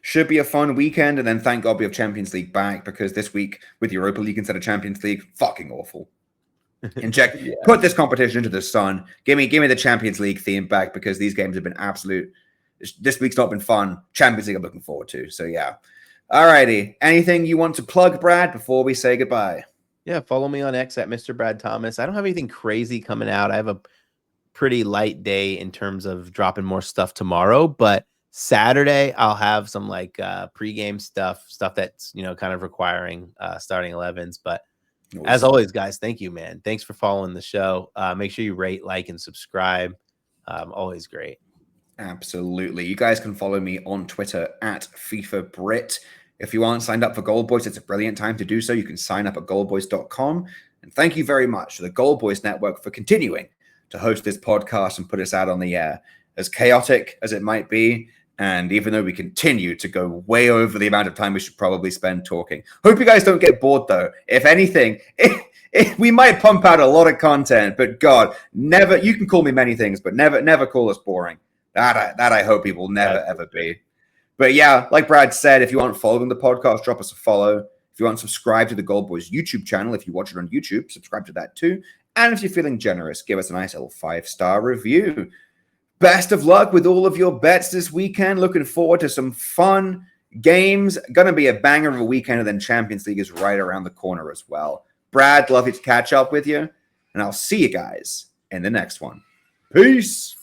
Should be a fun weekend. And then thank God we have Champions League back, because this week with Europa League instead of Champions League, fucking awful. Put this competition into the sun. Give me the Champions League theme back, because these games have been absolute. This week's not been fun. Champions League I'm looking forward to. So yeah. Alrighty. Anything you want to plug, Brad, before we say goodbye? Yeah, follow me on X at MrBradThomas. I don't have anything crazy coming out. I have a pretty light day in terms of dropping more stuff tomorrow, but Saturday I'll have some like pregame stuff that's kind of requiring starting 11s. But as always, guys, thank you, man. Thanks for following the show. Make sure you rate, like, and subscribe. Always great. Absolutely. You guys can follow me on Twitter at FIFA Brit. If you aren't signed up for Gold Boys, it's a brilliant time to do so. You can sign up at goldboys.com. And thank you very much to the Gold Boys Network for continuing to host this podcast and put us out on the air. As chaotic as it might be, and even though we continue to go way over the amount of time we should probably spend talking. Hope you guys don't get bored, though. If anything, we might pump out a lot of content, but God, never, you can call me many things, but never call us boring. That I hope he will never, ever be. But yeah, like Brad said, if you aren't following the podcast, drop us a follow. If you aren't subscribed to the Gold Boys YouTube channel, if you watch it on YouTube, subscribe to that too. And if you're feeling generous, give us a nice little 5-star review. Best of luck with all of your bets this weekend. Looking forward to some fun games. Going to be a banger of a weekend, and then Champions League is right around the corner as well. Brad, lovely to catch up with you. And I'll see you guys in the next one. Peace.